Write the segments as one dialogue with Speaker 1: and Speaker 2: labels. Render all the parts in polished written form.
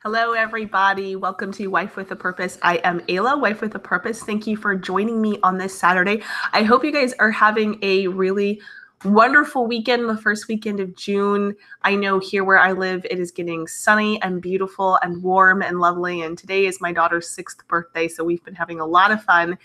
Speaker 1: Hello, everybody. Welcome to Wife with a Purpose. I am Ayla, Wife with a Purpose. Thank you for joining me on this Saturday. I hope you guys are having a really wonderful weekend, the first weekend of June. I know here where I live, it is getting sunny and beautiful and warm and lovely. And today is my daughter's 6th birthday, so we've been having a lot of fun.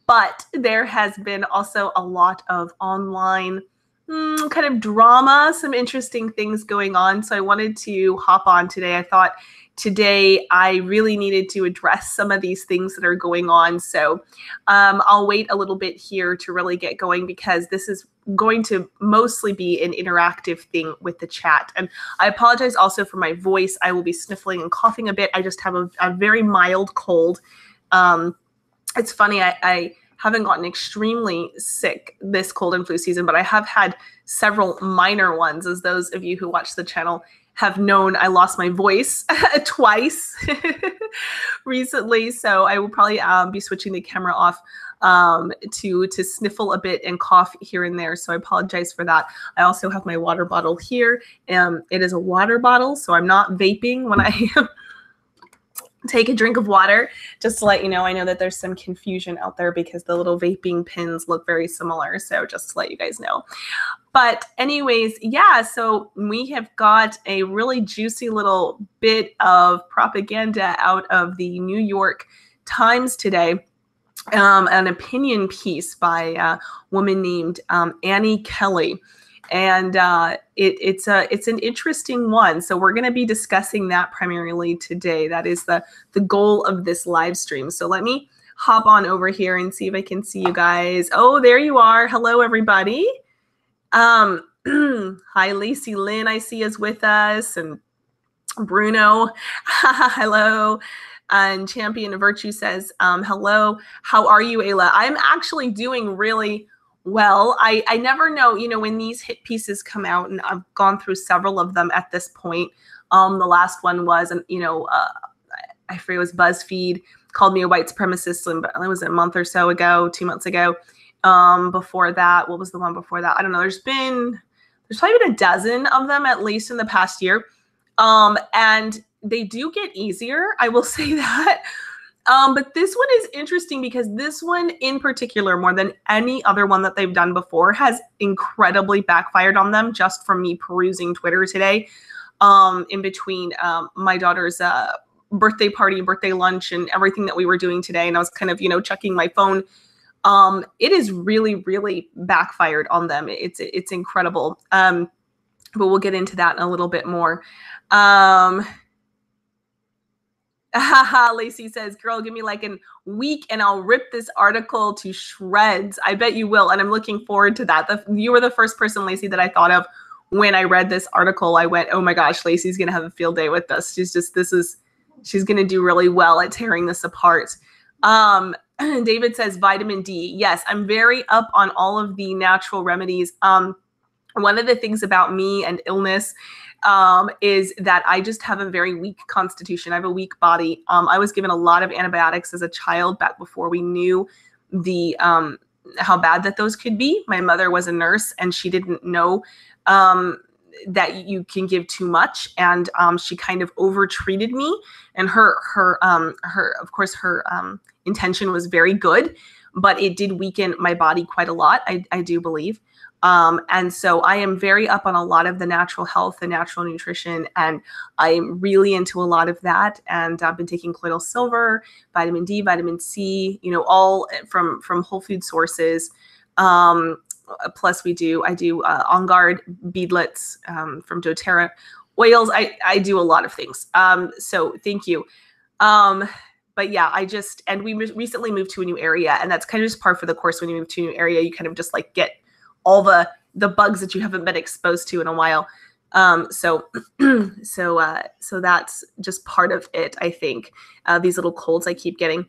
Speaker 1: But there has been also a lot of online kind of drama, some interesting things going on. So I wanted to hop on today. I thought today I really needed to address some of these things that are going on. So I'll wait a little bit here to really get going because this is going to mostly be an interactive thing with the chat. And I apologize also for my voice. I will be sniffling and coughing a bit. I just have a very mild cold. It's funny, I haven't gotten extremely sick this cold and flu season, but I have had several minor ones. As those of you who watch the channel have known, I lost my voice twice recently. So I will probably be switching the camera off to sniffle a bit and cough here and there. So I apologize for that. I also have my water bottle here. It is a water bottle, so I'm not vaping when I take a drink of water, just to let you know. I know that there's some confusion out there because the little vaping pins look very similar. So just to let you guys know. But anyways, yeah, so we have got a really juicy little bit of propaganda out of the New York Times today. An opinion piece by a woman named Annie Kelly. And it's an interesting one. So we're going to be discussing that primarily today. That is the goal of this live stream. So let me hop on over here and see if I can see you guys. Oh, there you are. Hello, everybody. Hi, Lacey Lynn, I see is with us. And Bruno, hello. And Champion of Virtue says, hello. How are you, Ayla? I'm actually doing really well. I never know, when these hit pieces come out, and I've gone through several of them at this point. The last one was, I forget, it was BuzzFeed called me a white supremacist, and it was a month or so ago, 2 months ago. Before that, what was the one before that? I don't know. There's probably been a dozen of them at least in the past year. And they do get easier, I will say that. But this one is interesting because this one in particular, more than any other one that they've done before, has incredibly backfired on them just from me perusing Twitter today, in between my daughter's birthday party and birthday lunch and everything that we were doing today. And I was kind of, checking my phone. It is really, really backfired on them. It's incredible. But we'll get into that in a little bit more. Lacey says, girl, give me like a week and I'll rip this article to shreds. I bet you will. And I'm looking forward to that. You were the first person, Lacey, that I thought of when I read this article. I went, oh my gosh, Lacey's going to have a field day with this. She's going to do really well at tearing this apart. David says vitamin D. Yes, I'm very up on all of the natural remedies. One of the things about me and illness is that I just have a very weak constitution. I have a weak body. I was given a lot of antibiotics as a child back before we knew the how bad that those could be. My mother was a nurse and she didn't know that you can give too much, and she kind of over-treated me. And her intention was very good, but it did weaken my body quite a lot, I do believe. And so I am very up on a lot of the natural health and natural nutrition, and I'm really into a lot of that. And I've been taking colloidal silver, vitamin D, vitamin C, all from whole food sources. Plus I do On Guard beadlets from doTERRA oils. I do a lot of things. So thank you. But yeah, and we recently moved to a new area, and that's kind of just par for the course. When you move to a new area, you kind of just like get all the bugs that you haven't been exposed to in a while. So that's just part of it, I think. These little colds I keep getting.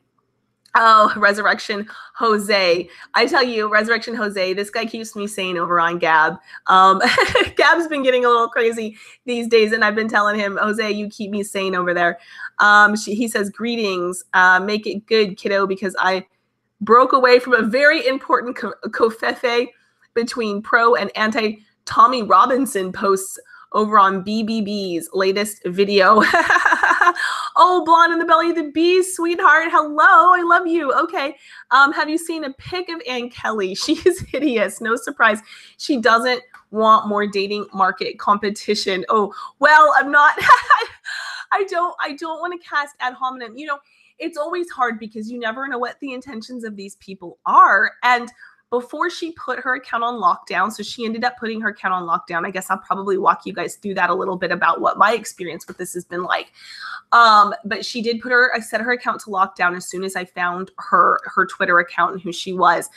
Speaker 1: Oh, Resurrection Jose. I tell you, Resurrection Jose, this guy keeps me sane over on Gab. Gab's been getting a little crazy these days, and I've been telling him, Jose, you keep me sane over there. He says, greetings, make it good, kiddo, because I broke away from a very important covfefe between pro and anti Tommy Robinson posts over on BBB's latest video. Oh, blonde in the belly of the beast, sweetheart. Hello, I love you. Okay. Have you seen a pic of Ann Kelly? She is hideous. No surprise. She doesn't want more dating market competition. Oh, well, I'm not. I don't want to cast ad hominem. You know, it's always hard because you never know what the intentions of these people are. And before she put her account on lockdown, so she ended up putting her account on lockdown. I guess I'll probably walk you guys through that a little bit about what my experience with this has been like. But she did I set her account to lockdown as soon as I found her Twitter account and who she was.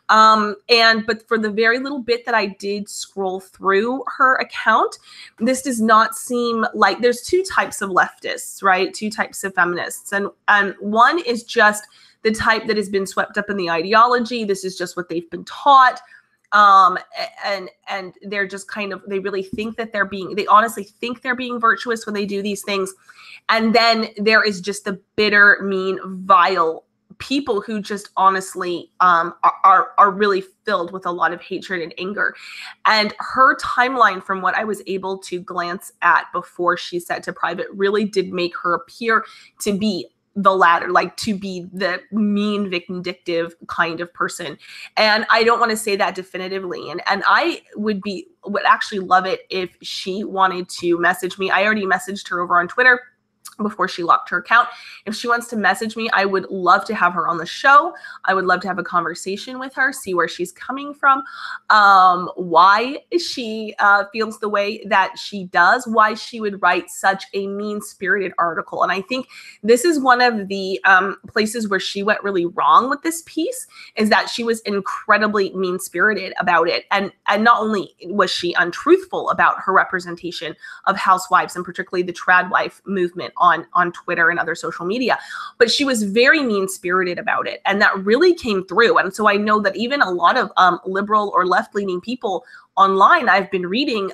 Speaker 1: But for the very little bit that I did scroll through her account, this does not seem like there's two types of leftists, right? Two types of feminists. And one is just the type that has been swept up in the ideology. This is just what they've been taught. And they're just kind of, they really think that they honestly think they're being virtuous when they do these things. And then there is just the bitter, mean, vile people who just honestly are really filled with a lot of hatred and anger. And her timeline, from what I was able to glance at before she set to private, really did make her appear to be the latter, like to be the mean, vindictive kind of person. And I don't want to say that definitively. And I would actually love it if she wanted to message me. I already messaged her over on Twitter before she locked her account. If she wants to message me, I would love to have her on the show. I would love to have a conversation with her, see where she's coming from, why she feels the way that she does, why she would write such a mean-spirited article. And I think this is one of the places where she went really wrong with this piece, is that she was incredibly mean-spirited about it. And not only was she untruthful about her representation of housewives, and particularly the trad wife movement on Twitter and other social media, but she was very mean-spirited about it. And that really came through. And so I know that even a lot of liberal or left-leaning people online, I've been reading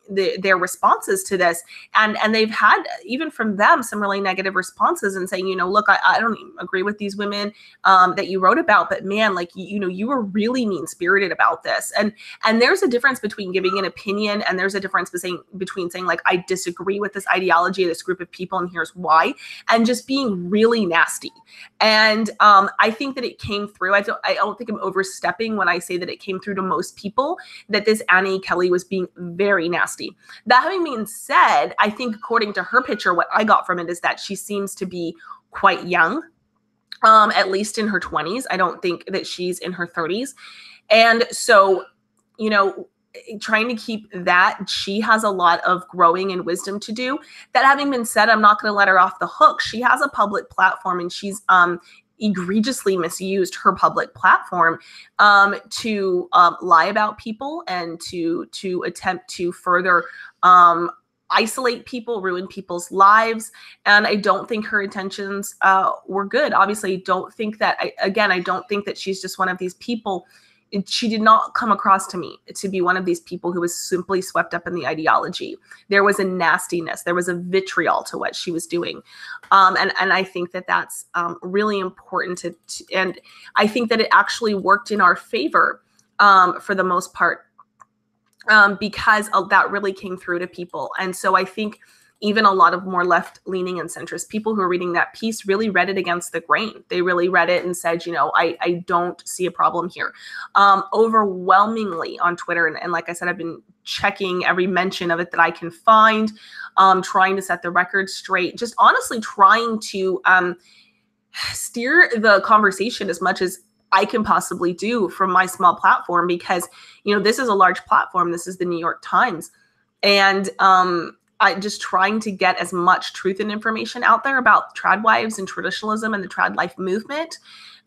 Speaker 1: their responses to this, and they've had, even from them, some really negative responses and saying, you know, look, I don't agree with these women that you wrote about, but man, like, you know, you were really mean-spirited about this. And there's a difference between giving an opinion, and there's a difference between saying like, I disagree with this ideology of this group of people, and here's why, and just being really nasty. And I think that it came through. I don't think I'm overstepping when I say that it came through to most people that this Annie Kelly was being very nasty. That having been said, I think according to her picture, what I got from it is that she seems to be quite young, at least in her 20s. I don't think that she's in her 30s. And so, you know, trying to keep that, she has a lot of growing and wisdom to do. That having been said, I'm not going to let her off the hook. She has a public platform, and she's egregiously misused her public platform to lie about people and to attempt to further isolate people, ruin people's lives. And I don't think her intentions were good. Obviously, I don't think that she's just one of these people. She did not come across to me to be one of these people who was simply swept up in the ideology. There was a nastiness, there was a vitriol to what she was doing. And I think that that's really important and I think that it actually worked in our favor for the most part, because that really came through to people. And so I think even a lot of more left-leaning and centrist people who are reading that piece really read it against the grain. They really read it and said, you know, I don't see a problem here. Overwhelmingly on Twitter, and like I said, I've been checking every mention of it that I can find, trying to set the record straight, just honestly trying to steer the conversation as much as I can possibly do from my small platform, because, you know, this is a large platform. This is the New York Times. And I just trying to get as much truth and information out there about trad wives and traditionalism and the trad life movement,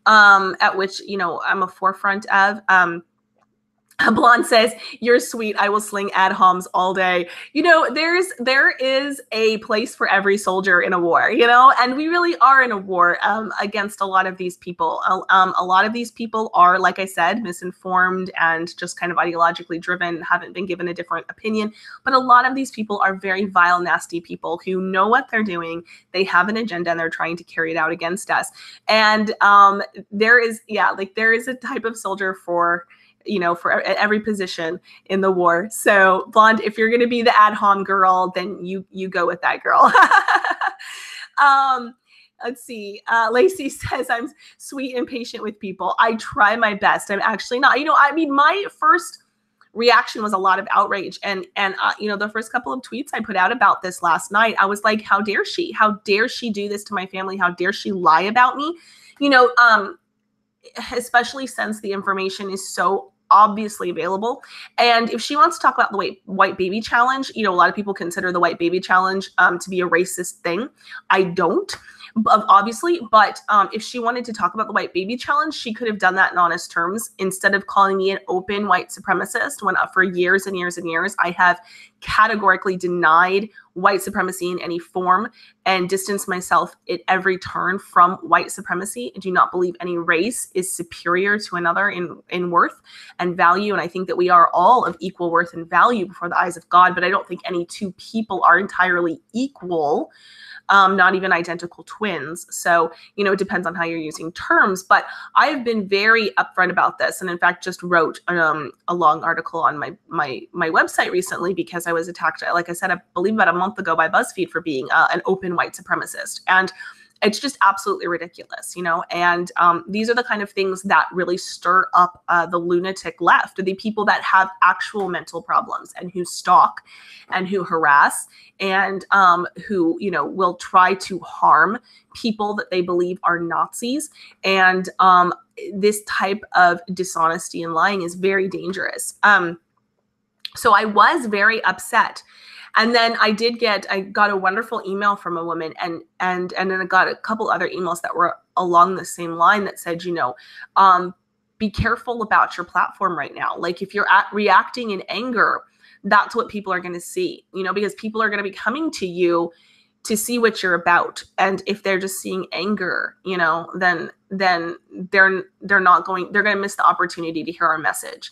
Speaker 1: at which, you know, I'm a forefront of. Blonde says, you're sweet. I will sling ad homs all day. You know, there is a place for every soldier in a war, you know, and we really are in a war against a lot of these people. A lot of these people are, like I said, misinformed and just kind of ideologically driven, haven't been given a different opinion. But a lot of these people are very vile, nasty people who know what they're doing. They have an agenda and they're trying to carry it out against us. And there is a type of soldier for, you know, for every position in the war. So Blonde, if you're going to be the ad hom girl, then you go with that girl. Let's see. Lacey says, I'm sweet and patient with people. I try my best. I'm actually not. I mean, my first reaction was a lot of outrage. And the first couple of tweets I put out about this last night, I was like, how dare she? How dare she do this to my family? How dare she lie about me? Especially since the information is so obviously available. And if she wants to talk about the white baby challenge, a lot of people consider the white baby challenge to be a racist thing. I don't, obviously, but if she wanted to talk about the white baby challenge, she could have done that in honest terms instead of calling me an open white supremacist when for years and years and years, I have categorically denied white supremacy in any form and distanced myself at every turn from white supremacy. I do not believe any race is superior to another in worth and value. And I think that we are all of equal worth and value before the eyes of God, but I don't think any two people are entirely equal. Not even identical twins. So, it depends on how you're using terms, but I've been very upfront about this. And in fact, just wrote a long article on my website recently because I was attacked, like I said, I believe about a month ago by BuzzFeed for being an open white supremacist. And it's just absolutely ridiculous, and these are the kind of things that really stir up the lunatic left, the people that have actual mental problems and who stalk and who harass and who, will try to harm people that they believe are Nazis. And this type of dishonesty and lying is very dangerous. So I was very upset. And then I got a wonderful email from a woman and then I got a couple other emails that were along the same line that said, be careful about your platform right now. Like if you're reacting in anger, that's what people are going to see, because people are going to be coming to you to see what you're about. And if they're just seeing anger, then they're going to miss the opportunity to hear our message.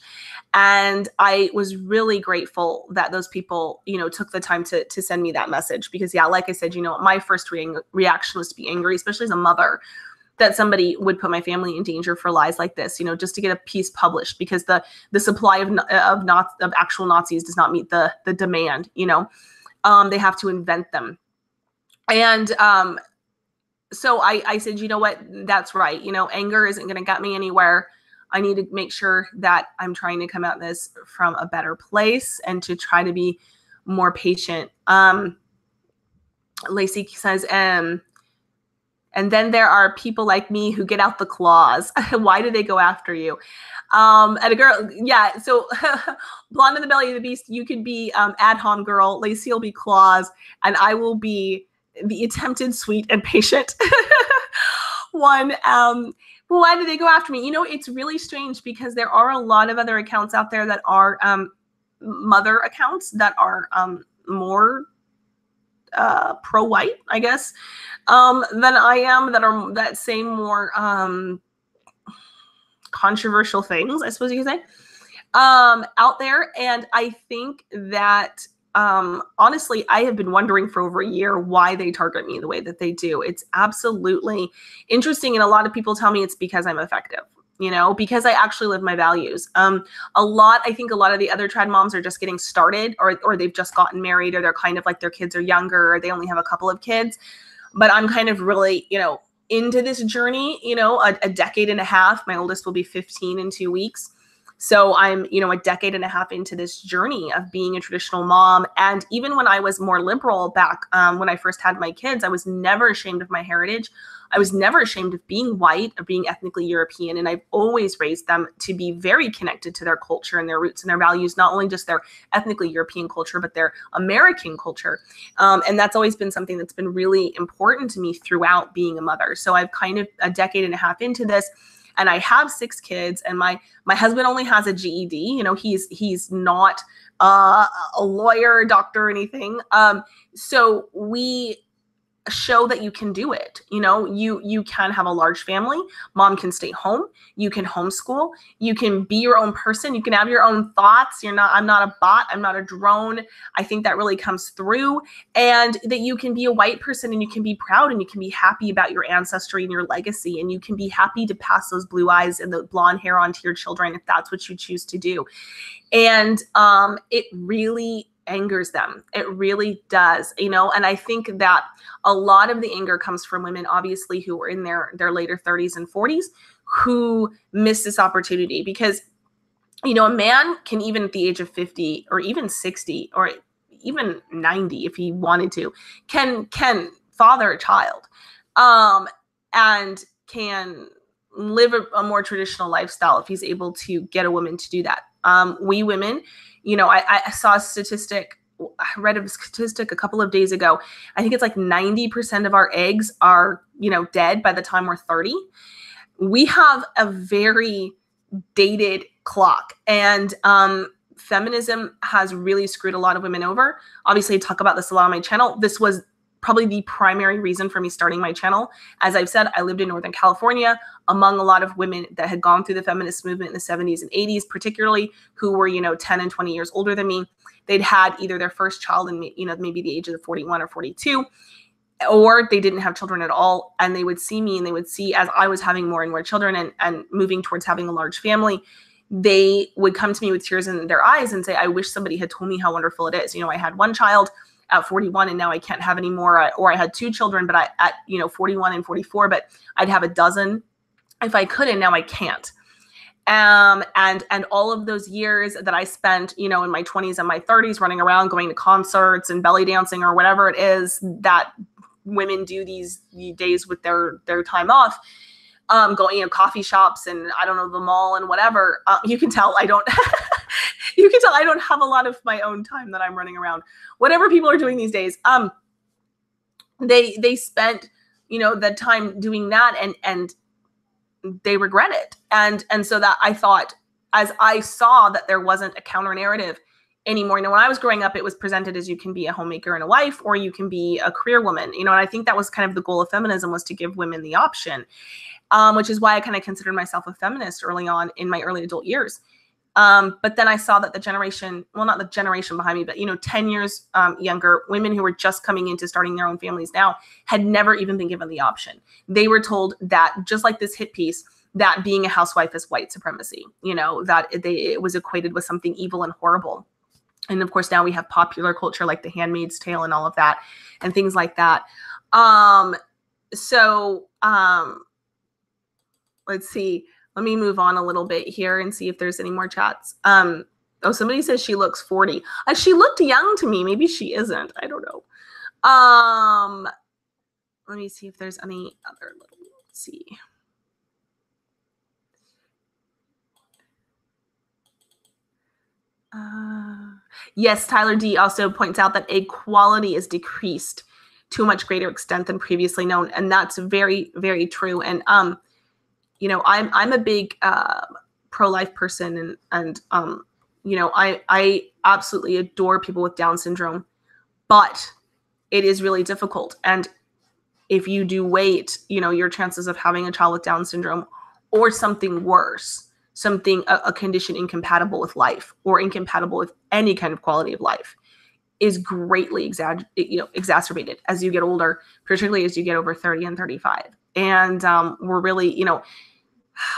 Speaker 1: And I was really grateful that those people, took the time to send me that message because like I said, my first reaction was to be angry, especially as a mother, that somebody would put my family in danger for lies like this, just to get a piece published because the supply of actual Nazis does not meet the demand, they have to invent them. And so I said, you know what, that's right. Anger isn't going to get me anywhere. I need to make sure that I'm trying to come at this from a better place and to try to be more patient. Lacey says, and then there are people like me who get out the claws. Why do they go after you? And a girl, yeah. So blonde in the belly of the beast, you could be ad hom girl. Lacey will be claws, and I will be the attempted sweet and patient one. Why do they go after me? It's really strange because there are a lot of other accounts out there that are mother accounts that are more pro-white, I guess, than I am, that say more controversial things, I suppose you could say, out there. And I think that honestly, I have been wondering for over a year why they target me the way that they do. It's absolutely interesting. And a lot of people tell me it's because I'm effective, because I actually live my values. I think a lot of the other trad moms are just getting started or they've just gotten married or they're kind of like their kids are younger or they only have a couple of kids. But I'm kind of really, into this journey, a decade and a half. My oldest will be 15 in 2 weeks. So I'm, a decade and a half into this journey of being a traditional mom. And even when I was more liberal back when I first had my kids, I was never ashamed of my heritage. I was never ashamed of being white, of being ethnically European. And I've always raised them to be very connected to their culture and their roots and their values, not only just their ethnically European culture, but their American culture. And that's always been something that's been really important to me throughout being a mother. So I've kind of a decade and a half into this. And I have 6 kids, and my husband only has a GED. He's not a lawyer, doctor, or anything. So we show that you can do it. You can have a large family. Mom can stay home. You can homeschool. You can be your own person. You can have your own thoughts. I'm not a bot. I'm not a drone. I think that really comes through, and that you can be a white person and you can be proud and you can be happy about your ancestry and your legacy. And you can be happy to pass those blue eyes and the blonde hair on to your children if that's what you choose to do. And it really angers them. It really does, you know, and I think that a lot of the anger comes from women, obviously, who are in their later 30s and 40s, who miss this opportunity because, you know, a man can, even at the age of 50 or even 60 or even 90, if he wanted to, can father a child, and can live a more traditional lifestyle if he's able to get a woman to do that. We women, you know, I saw a statistic, I read a statistic a couple of days ago. I think it's like 90% of our eggs are, you know, dead by the time we're 30. We have a very dated clock, and feminism has really screwed a lot of women over. Obviously, I talk about this a lot on my channel. This was probably the primary reason for me starting my channel. As I've said, I lived in Northern California among a lot of women that had gone through the feminist movement in the 70s and 80s, particularly, who were, you know, 10 and 20 years older than me. They'd had either their first child in, you know, maybe the ages of 41 or 42, or they didn't have children at all. And they would see me, and they would see, as I was having more and more children and moving towards having a large family, they would come to me with tears in their eyes and say, I wish somebody had told me how wonderful it is. You know, I had one child at 41 and now I can't have any more, or I had two children, but at, you know, 41 and 44, but I'd have a dozen if I could, and now I can't. And all of those years that I spent, you know, in my 20s and my 30s running around, going to concerts and belly dancing or whatever it is that women do these days with their time off, going, you know, coffee shops and, I don't know, the mall and whatever. You can tell I don't you can tell I don't have a lot of my own time that I'm running around. Whatever people are doing these days, they spent, you know, the time doing that, and they regret it. And so that I thought, as I saw that there wasn't a counter narrative anymore. You know, when I was growing up, it was presented as you can be a homemaker and a wife, or you can be a career woman, you know, and I think that was kind of the goal of feminism, was to give women the option, which is why I kind of considered myself a feminist early on in my early adult years. But then I saw that the generation, well, not the generation behind me, but, you know, 10 years younger women who were just coming into starting their own families now had never even been given the option. They were told that, just like this hit piece, that being a housewife is white supremacy, you know, that it was equated with something evil and horrible. And of course, now we have popular culture like The Handmaid's Tale and all of that and things like that. Let's see. Let me move on a little bit here and see if there's any more chats. Oh, somebody says she looks 40. She looked young to me. Maybe she isn't. I don't know. Let me see if there's any other little, let's see. Yes, Tyler D also points out that equality is decreased to a much greater extent than previously known. And that's very, very true. And, you know, I'm a big pro-life person, and you know, I absolutely adore people with Down syndrome, but it is really difficult. And if you do wait, you know, your chances of having a child with Down syndrome or something worse, something, a condition incompatible with life or incompatible with any kind of quality of life, is greatly exacerbated as you get older, particularly as you get over 30 and 35. And we're really, you know,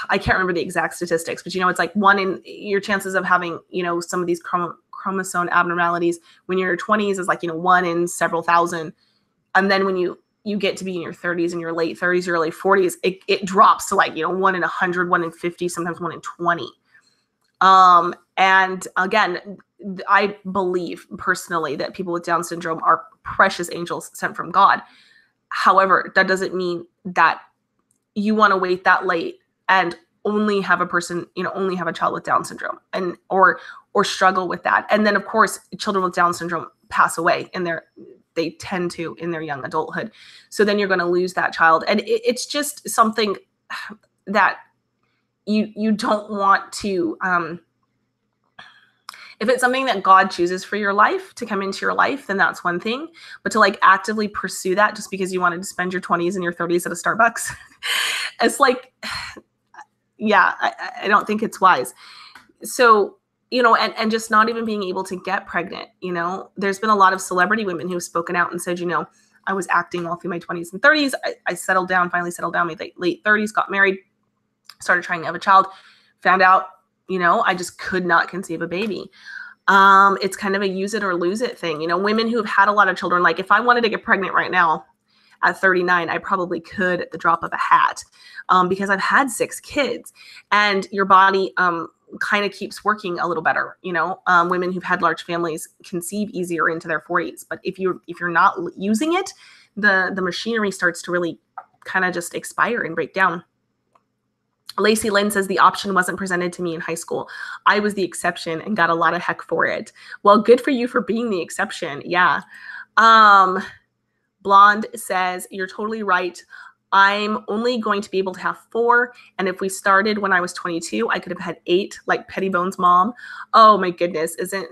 Speaker 1: I can't remember the exact statistics, but, you know, it's like one in your chances of having, you know, some of these chromosome abnormalities when you're in your 20s is like, you know, 1 in several thousand. And then when you get to be in your 30s and your late 30s, your early 40s, it drops to like, you know, 1 in 100, 1 in 50, sometimes 1 in 20. And again, I believe personally that people with Down syndrome are precious angels sent from God. However, that doesn't mean that you want to wait that late and only have a person, you know, only have a child with Down syndrome and or struggle with that. And then, of course, children with Down syndrome pass away they tend to in their young adulthood. So then you're going to lose that child. And it's just something that you don't want to, if it's something that God chooses for your life to come into your life, then that's one thing. But to like actively pursue that just because you wanted to spend your 20s and your 30s at a Starbucks, it's like, yeah, I don't think it's wise. So, you know, and just not even being able to get pregnant, you know, there's been a lot of celebrity women who've spoken out and said, you know, I was acting all through my 20s and 30s. I finally settled down my late 30s, got married, started trying to have a child, found out, you know, I just could not conceive a baby. It's kind of a use it or lose it thing. You know, women who have had a lot of children, like if I wanted to get pregnant right now at 39, I probably could at the drop of a hat, because I've had 6 kids, and your body kind of keeps working a little better. You know, women who've had large families conceive easier into their 40s, but if you're not using it, the machinery starts to really kind of just expire and break down. Lacey Lynn says the option wasn't presented to me in high school. I was the exception and got a lot of heck for it. Well, good for you for being the exception. Yeah. Blonde says, you're totally right. I'm only going to be able to have 4. And if we started when I was 22, I could have had 8, like Pettibone's mom. Oh my goodness. Isn't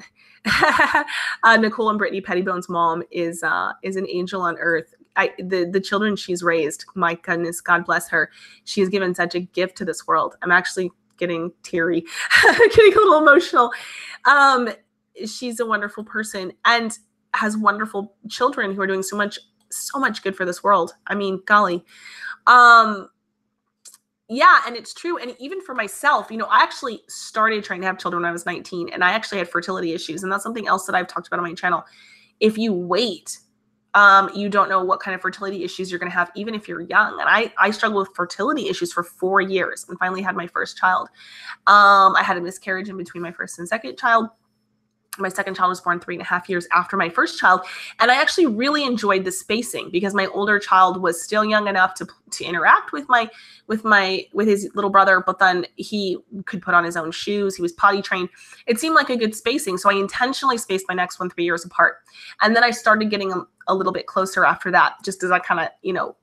Speaker 1: Nicole and Brittany Pettibone's mom is an angel on earth. The children she's raised, my goodness, God bless her. She has given such a gift to this world. I'm actually getting teary, getting a little emotional. She's a wonderful person and has wonderful children who are doing so much good for this world. I mean, golly. Yeah, and it's true. And even for myself, you know, I actually started trying to have children when I was 19, and I actually had fertility issues. And that's something else that I've talked about on my channel. If you wait, you don't know what kind of fertility issues you're going to have, even if you're young. And I struggled with fertility issues for 4 years and finally had my first child. I had a miscarriage in between my first and second child. My second child was born 3.5 years after my first child. And I actually really enjoyed the spacing because my older child was still young enough to interact with his little brother, but then he could put on his own shoes. He was potty trained. It seemed like a good spacing. So I intentionally spaced my next one 3 years apart. And then I started getting a little bit closer after that, just as I kind of, you know,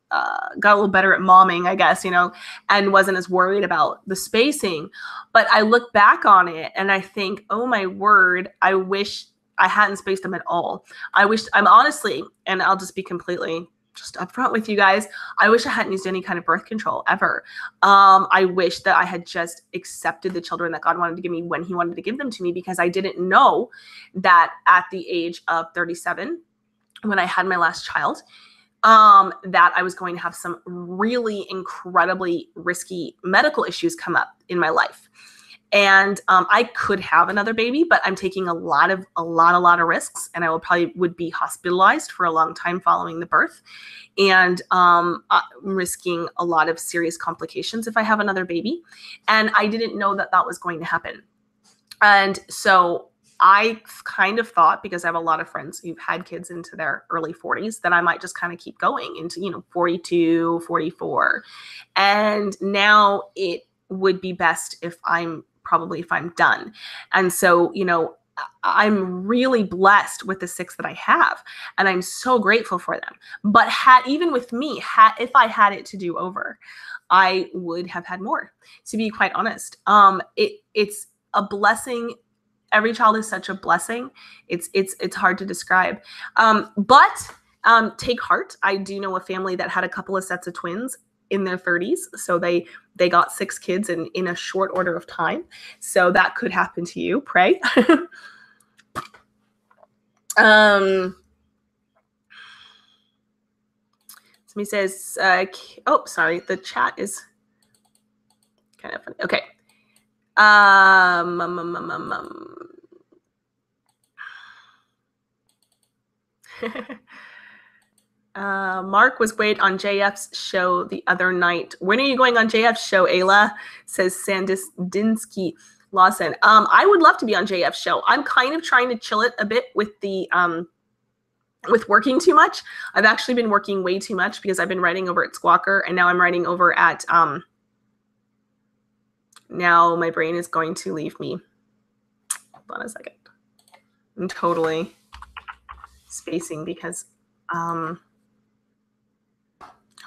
Speaker 1: got a little better at momming, I guess, you know, and wasn't as worried about the spacing. But I look back on it and I think, oh my word, I wish I hadn't spaced them at all. I'm honestly, and I'll just be completely just upfront with you guys, I wish I hadn't used any kind of birth control ever. I wish that I had just accepted the children that God wanted to give me when he wanted to give them to me, because I didn't know that at the age of 37, when I had my last child, that I was going to have some really incredibly risky medical issues come up in my life. And I could have another baby, but I'm taking a lot of risks, and I would be hospitalized for a long time following the birth, and risking a lot of serious complications if I have another baby. And I didn't know that that was going to happen. And so I kind of thought, because I have a lot of friends who've had kids into their early 40s, that I might just kind of keep going into, you know, 42, 44. And now it would be best if I'm done. And so, you know, I'm really blessed with the 6 that I have, and I'm so grateful for them. But if I had it to do over, I would have had more, to be quite honest. It's a blessing. Every child is such a blessing. It's hard to describe. But take heart. I do know a family that had a couple of sets of twins in their 30s. So they got 6 kids in a short order of time. So that could happen to you. Pray. Somebody says, oh, sorry. The chat is kind of funny. Okay. Mark was great on JF's show the other night. When are you going on JF's show, Ayla? Says Sandinsky Lawson. I would love to be on JF's show. I'm kind of trying to chill it a bit with the with working too much. I've actually been working way too much because I've been writing over at Squawker, and now I'm writing over at now my brain is going to leave me. Hold on a second. I'm totally spacing because hold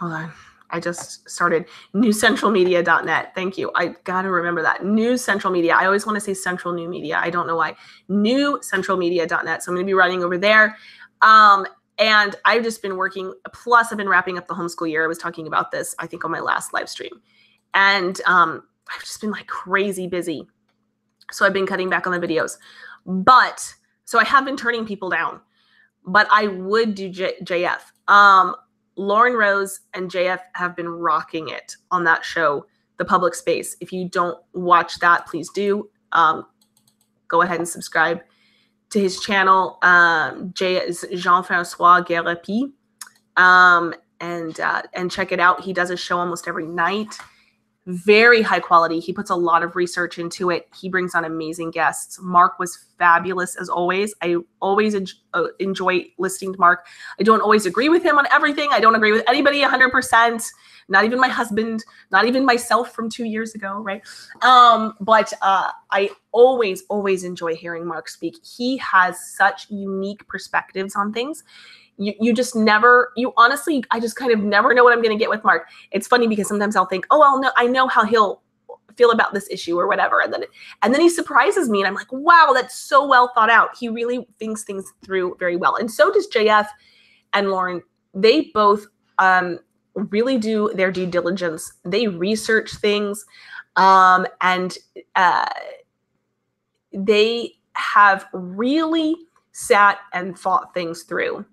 Speaker 1: on. I just started newscentralmedia.net. Thank you. I got to remember that. News Central Media. I always want to say Central New Media. I don't know why. Newcentralmedia.net. So I'm going to be writing over there. And I've just been working. Plus, I've been wrapping up the homeschool year. I was talking about this, I think, on my last live stream. And I've just been like crazy busy. So I've been cutting back on the videos. But, so I have been turning people down. But I would do JF. Lauren Rose and JF have been rocking it on that show, The Public Space. If you don't watch that, please do. Go ahead and subscribe. to his channel, Jean-Francois Guérapi, and check it out. He does a show almost every night. Very high quality. He puts a lot of research into it. He brings on amazing guests. Mark was fabulous as always. I always enjoy listening to Mark. I don't always agree with him on everything. I don't agree with anybody 100%. Not even my husband, not even myself from 2 years ago, right? But I always enjoy hearing Mark speak. He has such unique perspectives on things. You just never, honestly, I just kind of never know what I'm going to get with Mark. It's funny because sometimes I'll think, oh, I know how he'll feel about this issue or whatever. And then he surprises me and I'm like, wow, that's so well thought out. He really thinks things through very well. And so does JF and Lauren. They both really do their due diligence. They research things, and they have really sat and thought things through.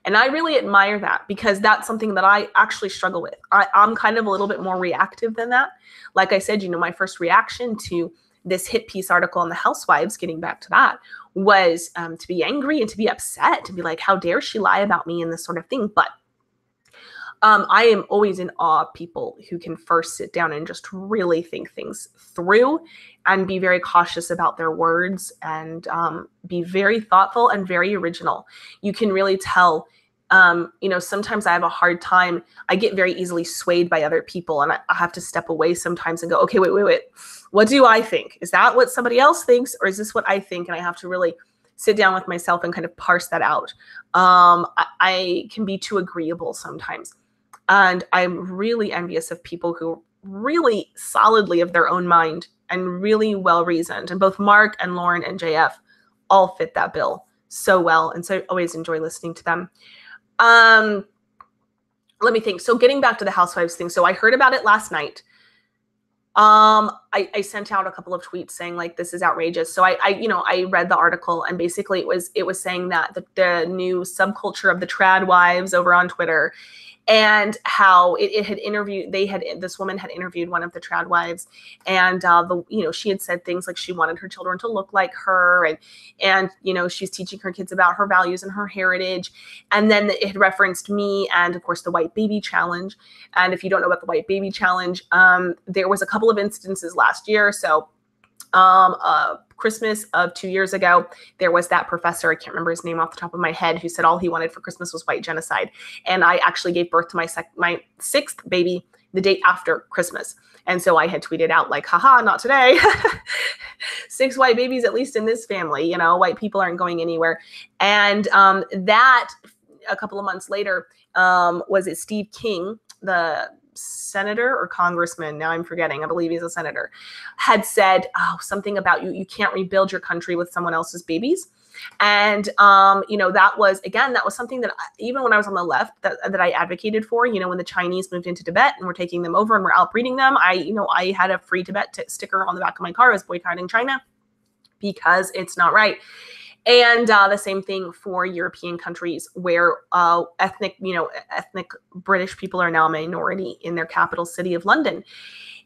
Speaker 1: And I really admire that because that's something that I actually struggle with. I'm kind of a little bit more reactive than that. Like I said, my first reaction to this hit piece article on the Housewives, getting back to that, was to be angry and to be upset, to be like, how dare she lie about me and this sort of thing. But I am always in awe of people who can first sit down and just really think things through and be very cautious about their words and be very thoughtful and very original. You can really tell, sometimes I have a hard time. I get very easily swayed by other people and I have to step away sometimes and go, okay, wait. What do I think? Is that what somebody else thinks? Or is this what I think? And I have to really sit down with myself and kind of parse that out. I can be too agreeable sometimes. And I'm really envious of people who are really solidly of their own mind and really well-reasoned. And both Mark and Lauren and JF all fit that bill so well. And so I always enjoy listening to them. Let me think. So getting back to the Housewives thing. So I heard about it last night. I sent out a couple of tweets saying like, this is outrageous. So I read the article and basically it was saying that the new subculture of the trad wives over on Twitter, and how it had interviewed, this woman had interviewed one of the trad wives, and she had said things like she wanted her children to look like her, and she's teaching her kids about her values and her heritage. And then it had referenced me and of course the white baby challenge. And if you don't know about the white baby challenge, there was a couple of instances last year. So Christmas of 2 years ago, there was that professor, I can't remember his name off the top of my head, who said all he wanted for Christmas was white genocide. And I actually gave birth to my sixth baby the day after Christmas. And so I had tweeted out like, haha, not today. 6 white babies, at least in this family, white people aren't going anywhere. And that a couple of months later, was it Steve King, the senator or congressman, now I'm forgetting, I believe he's a senator, had said something about you can't rebuild your country with someone else's babies. And that was something that even when I was on the left that I advocated for, when the Chinese moved into Tibet and we're taking them over and we're outbreeding them, I had a free Tibet sticker on the back of my car. I was boycotting China because it's not right. And the same thing for European countries where ethnic British people are now a minority in their capital city of London.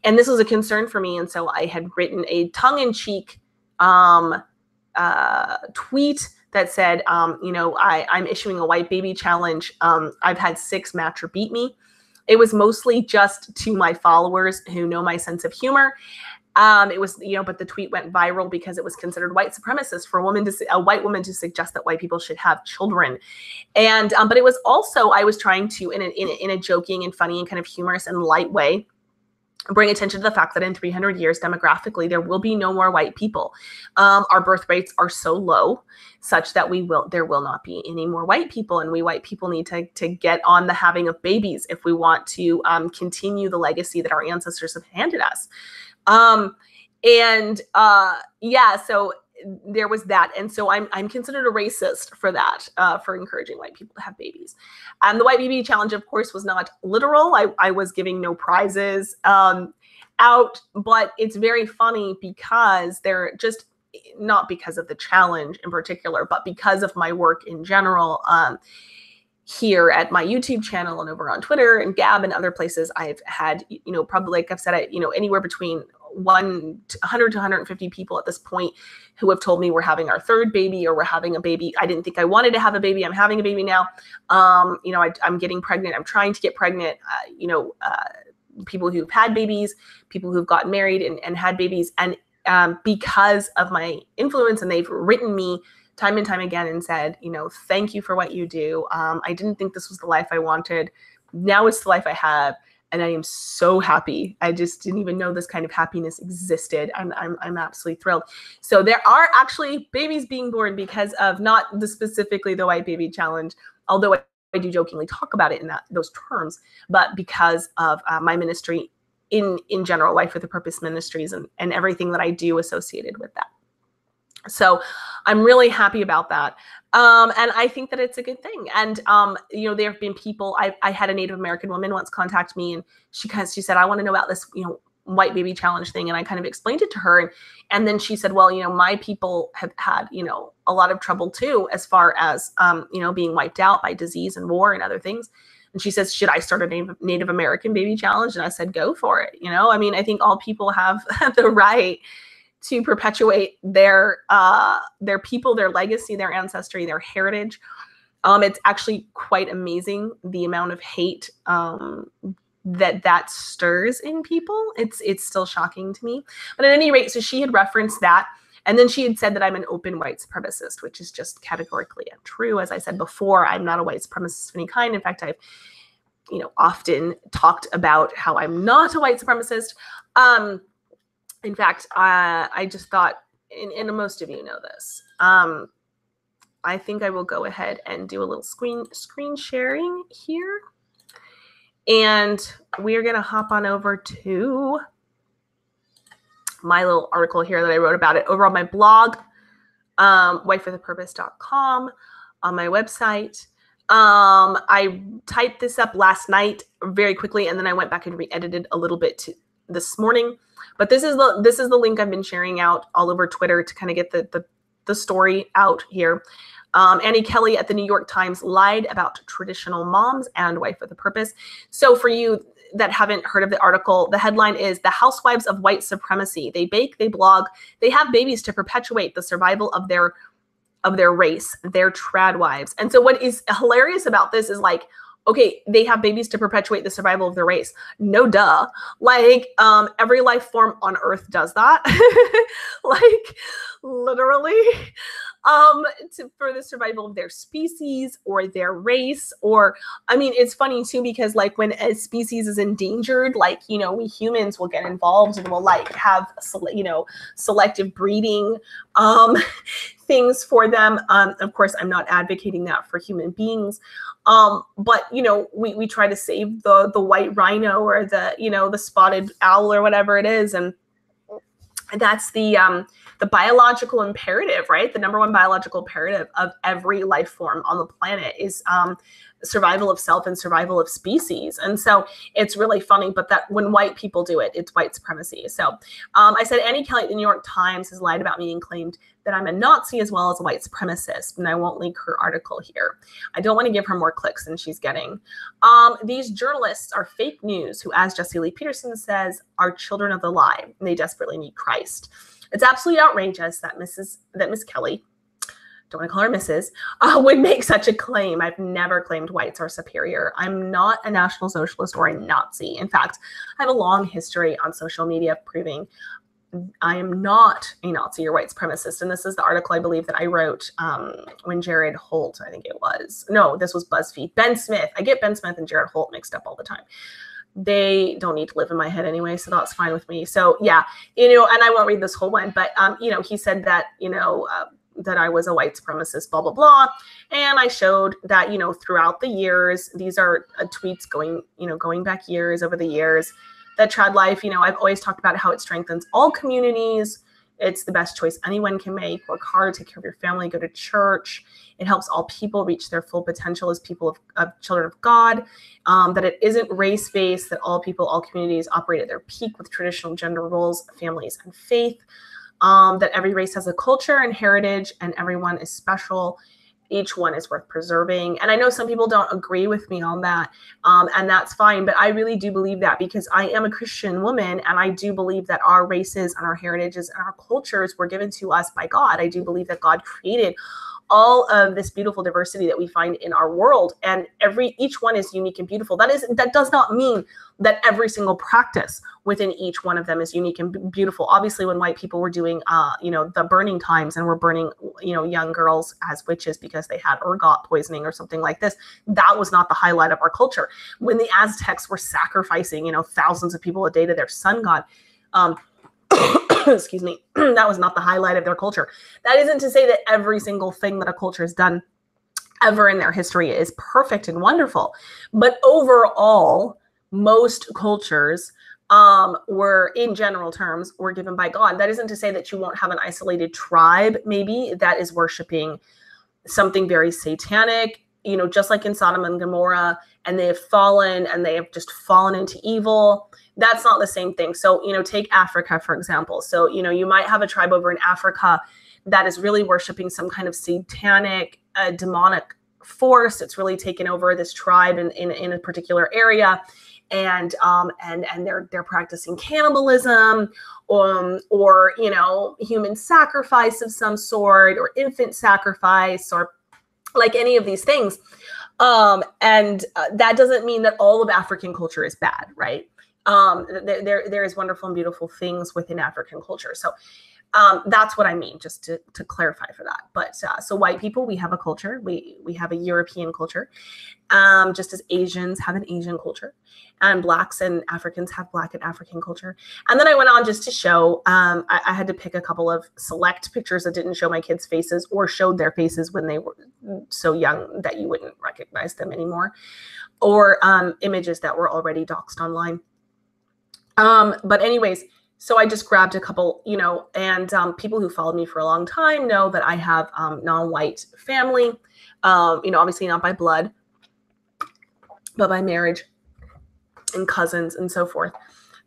Speaker 1: And this was a concern for me. And so I had written a tongue-in-cheek tweet that said, I'm issuing a white baby challenge. I've had 6 match or beat me. It was mostly just to my followers who know my sense of humor. It was, but the tweet went viral because it was considered white supremacist for a white woman to suggest that white people should have children. And, but it was also, I was trying to, in a joking and funny and kind of humorous and light way, bring attention to the fact that in 300 years, demographically, there will be no more white people. Our birth rates are so low such that there will not be any more white people. And we white people need to get on the having of babies if we want to continue the legacy that our ancestors have handed us. So there was that. And so I'm considered a racist for that, for encouraging white people to have babies. And the white baby challenge, of course, was not literal. I was giving no prizes, out, but it's very funny because they're just not because of the challenge in particular, but because of my work in general, here at my YouTube channel and over on Twitter and Gab and other places. I've had, probably, like I've said, anywhere between 100 to 150 people at this point who have told me we're having our third baby or we're having a baby. I didn't think I wanted to have a baby. I'm having a baby now. I'm getting pregnant. I'm trying to get pregnant. People who've had babies, people who've gotten married and had babies. And because of my influence, and they've written me time and time again and said, thank you for what you do. I didn't think this was the life I wanted. Now it's the life I have. And I am so happy. I just didn't even know this kind of happiness existed. I'm absolutely thrilled. So there are actually babies being born because of not specifically the White Baby Challenge, although I do jokingly talk about it in those terms, but because of my ministry in general, Wife with a Purpose Ministries, and everything that I do associated with that. So I'm really happy about that. And I think that it's a good thing. And, there have been people, I had a Native American woman once contact me, and she said, I want to know about this, White Baby Challenge thing. And I kind of explained it to her. And then she said, well, my people have had, a lot of trouble too, as far as, being wiped out by disease and war and other things. And she says, should I start a Native American Baby Challenge? And I said, go for it. I think all people have the right to perpetuate their people, their legacy, their ancestry, their heritage. It's actually quite amazing the amount of hate that stirs in people. It's still shocking to me. But at any rate, so she had referenced that. And then she had said that I'm an open white supremacist, which is just categorically untrue. As I said before, I'm not a white supremacist of any kind. In fact, I've often talked about how I'm not a white supremacist. In fact, I just thought, and most of you know this, I think I will go ahead and do a little screen sharing here. And we are going to hop on over to my little article here that I wrote about it over on my blog, wifewithapurpose.com, on my website. I typed this up last night very quickly, and then I went back and re-edited a little bit this morning. But this is the link I've been sharing out all over Twitter to kind of get the story out here. Annie Kelly at the New York Times lied about traditional moms and Wife with a Purpose. So for you that haven't heard of the article, the headline is "The Housewives of White Supremacy. They bake, they blog, they have babies to perpetuate the survival of their race, their trad wives." And so what is hilarious about this is like, okay, they have babies to perpetuate the survival of their race. No duh. Like, every life form on Earth does that. Like, literally, for the survival of their species or their race. Or, it's funny too, because like when a species is endangered, like, we humans will get involved and we'll like have, selective breeding, things for them. Of course, I'm not advocating that for human beings. But we try to save the white rhino or the spotted owl or whatever it is. And that's the biological imperative, right? The number one biological imperative of every life form on the planet is survival of self and survival of species. And so it's really funny, but that when white people do it, it's white supremacy. So I said Annie Kelly at the New York Times has lied about me and claimed that I'm a Nazi as well as a white supremacist, and I won't link her article here. I don't want to give her more clicks than she's getting. These journalists are fake news who, as Jesse Lee Peterson says, are children of the lie, and they desperately need Christ. It's absolutely outrageous that Miss Kelly, don't want to call her Mrs., would make such a claim. I've never claimed whites are superior. I'm not a National Socialist or a Nazi. In fact, I have a long history on social media proving I am not a Nazi or white supremacist. And this is the article I believe that I wrote when Jared Holt, I think it was. No, this was BuzzFeed. Ben Smith. I get Ben Smith and Jared Holt mixed up all the time. They don't need to live in my head anyway, so that's fine with me. So yeah, and I won't read this whole one, but he said that, that I was a white supremacist, blah, blah, blah. And I showed that, throughout the years, these are tweets going back years, over the years, that trad life, I've always talked about how it strengthens all communities. It's the best choice anyone can make. Work hard, take care of your family, go to church. It helps all people reach their full potential as people of children of God. That it isn't race-based, that all people, all communities operate at their peak with traditional gender roles, families, and faith. That every race has a culture and heritage, and everyone is special. Each one is worth preserving. And I know some people don't agree with me on that, and that's fine. But I really do believe that, because I am a Christian woman, and I do believe that our races and our heritages and our cultures were given to us by God. I do believe that God created all of this beautiful diversity that we find in our world, and each one is unique and beautiful. That does not mean that every single practice within each one of them is unique and beautiful. Obviously, when white people were doing the burning times and were burning young girls as witches because they had ergot poisoning or something like this, that was not the highlight of our culture. When the Aztecs were sacrificing thousands of people a day to their sun god, excuse me, that was not the highlight of their culture. That isn't to say that every single thing that a culture has done ever in their history is perfect and wonderful. But overall, most cultures were, in general terms, were given by God. That isn't to say that you won't have an isolated tribe, maybe, that is worshiping something very satanic, just like in Sodom and Gomorrah, and they have fallen and they have just fallen into evil. That's not the same thing. So, take Africa, for example. So, you might have a tribe over in Africa that is really worshiping some kind of satanic, demonic force. It's really taken over this tribe in a particular area. And they're practicing cannibalism, or human sacrifice of some sort, or infant sacrifice, or like any of these things. And that doesn't mean that all of African culture is bad, right? There is wonderful and beautiful things within African culture. So that's what I mean, just to clarify for that. But so white people, we have a culture. We have a European culture, just as Asians have an Asian culture, and Blacks and Africans have Black and African culture. And then I went on just to show, I had to pick a couple of select pictures that didn't show my kids' faces, or showed their faces when they were so young that you wouldn't recognize them anymore, or images that were already doxed online. But anyways, so I just grabbed a couple, and people who followed me for a long time know that I have non-white family, obviously not by blood, but by marriage and cousins and so forth,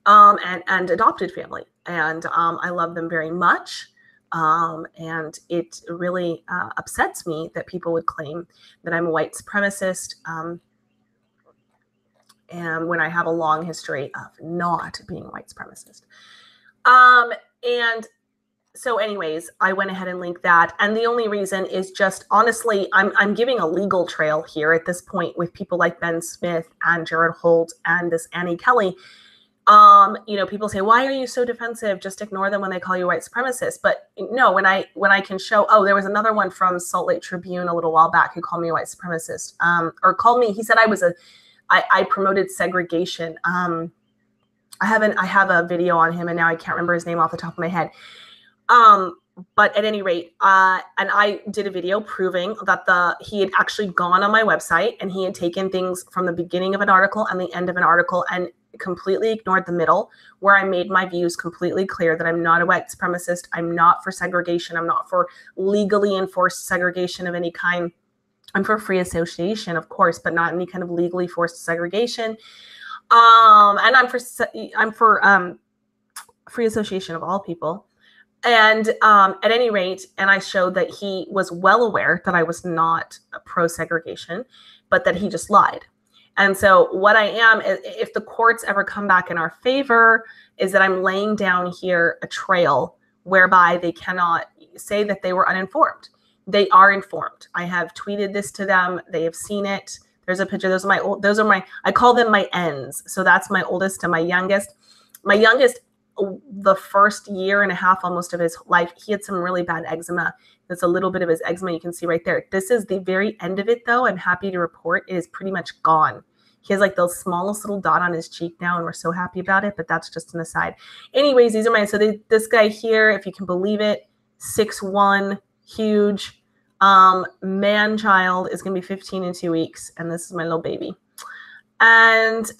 Speaker 1: and adopted family. And I love them very much. And it really upsets me that people would claim that I'm a white supremacist, and when I have a long history of not being a white supremacist. And so anyways, I went ahead and linked that. And the only reason is just, honestly, I'm giving a legal trail here at this point with people like Ben Smith and Jared Holt and this Annie Kelly. People say, why are you so defensive? Just ignore them when they call you white supremacist. But no, when I can show, there was another one from Salt Lake Tribune a little while back who called me a white supremacist, or called me, he said I promoted segregation. I have a video on him, and now I can't remember his name off the top of my head. But at any rate, and I did a video proving that he had actually gone on my website, and he had taken things from the beginning of an article and the end of an article and completely ignored the middle, where I made my views completely clear that I'm not a white supremacist. I'm not for segregation. I'm not for legally enforced segregation of any kind. I'm for free association, of course, but not any kind of legally forced segregation. And I'm for free association of all people. And at any rate, and I showed that he was well aware that I was not pro-segregation, but that he just lied. And so what I am, if the courts ever come back in our favor, is that I'm laying down here a trail whereby they cannot say that they were uninformed. They are informed. I have tweeted this to them. They have seen it. There's a picture. Those are my, I call them my ends. So that's my oldest and my youngest. My youngest, the first year and a half almost of his life, he had some really bad eczema. That's a little bit of his eczema you can see right there. This is the very end of it, though. I'm happy to report it is pretty much gone. He has like the smallest little dot on his cheek now, and we're so happy about it, but that's just an aside. Anyways, these are mine. So this guy here, if you can believe it, 6'1", huge, man-child, is going to be 15 in 2 weeks, and this is my little baby. And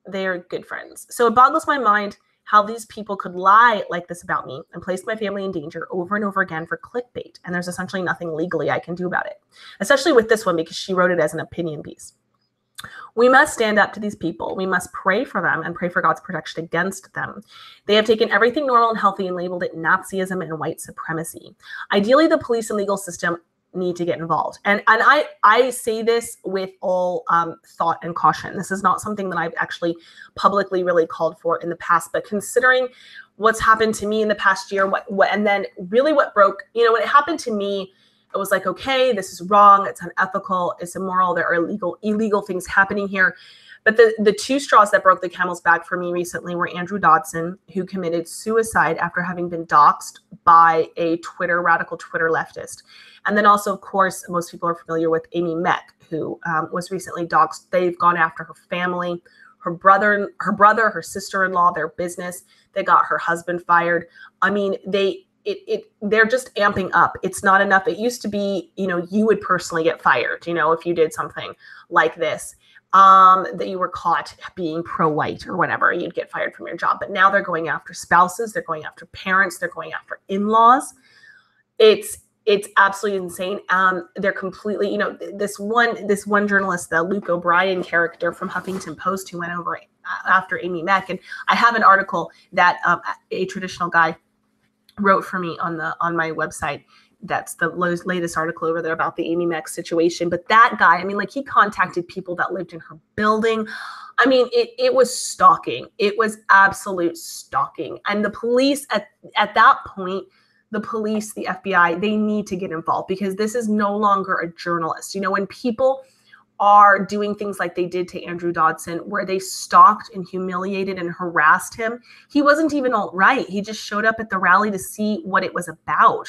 Speaker 1: they're good friends. So it boggles my mind how these people could lie like this about me and place my family in danger over and over again for clickbait. And there's essentially nothing legally I can do about it, especially with this one, because she wrote it as an opinion piece. We must stand up to these people. We must pray for them and pray for God's protection against them. They have taken everything normal and healthy and labeled it Nazism and white supremacy. Ideally, the police and legal system need to get involved. And I say this with all thought and caution. This is not something that I've actually publicly really called for in the past, but considering what's happened to me in the past year, and then really what broke, when it happened to me, it was like, okay, this is wrong. It's unethical. It's immoral. There are illegal things happening here. But the two straws that broke the camel's back for me recently were Andrew Dodson, who committed suicide after having been doxxed by a radical Twitter leftist. And then also, of course, most people are familiar with Amy Meck, who was recently doxxed. They've gone after her family, her brother, her sister-in-law, their business. They got her husband fired. I mean, they're just amping up. It's not enough. It used to be, you would personally get fired, if you did something like this. That you were caught being pro-white or whatever, you'd get fired from your job. But now they're going after spouses, they're going after parents, they're going after in-laws. It's absolutely insane. They're completely, this one journalist, the Luke O'Brien character from Huffington Post, who went over after Amy Meck, and I have an article that a traditional guy wrote for me on my website. That's the latest article over there about the Amy Meck situation. But that guy, he contacted people that lived in her building. It was stalking. It was absolute stalking. And the police at that point, the police, the FBI, they need to get involved, because this is no longer a journalist. When people are doing things like they did to Andrew Dodson, where they stalked and humiliated and harassed him, he wasn't even alt-right. He just showed up at the rally to see what it was about.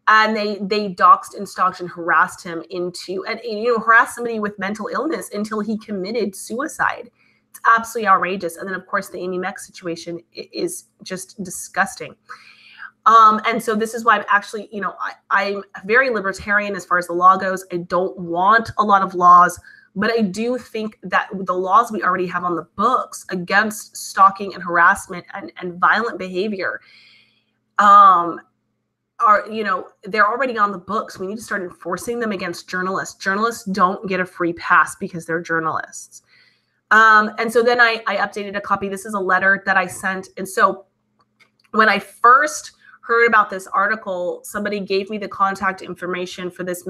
Speaker 1: And they doxed and stalked and harassed him harassed somebody with mental illness until he committed suicide. It's absolutely outrageous. And then, of course, the Amy Meck situation is just disgusting. And so this is why I'm actually, I'm very libertarian as far as the law goes. I don't want a lot of laws, but I do think that the laws we already have on the books against stalking and harassment and violent behavior, they're already on the books. We need to start enforcing them against journalists. Journalists don't get a free pass because they're journalists. And so then I updated a copy. This is a letter that I sent. And so when I first heard about this article, somebody gave me the contact information for this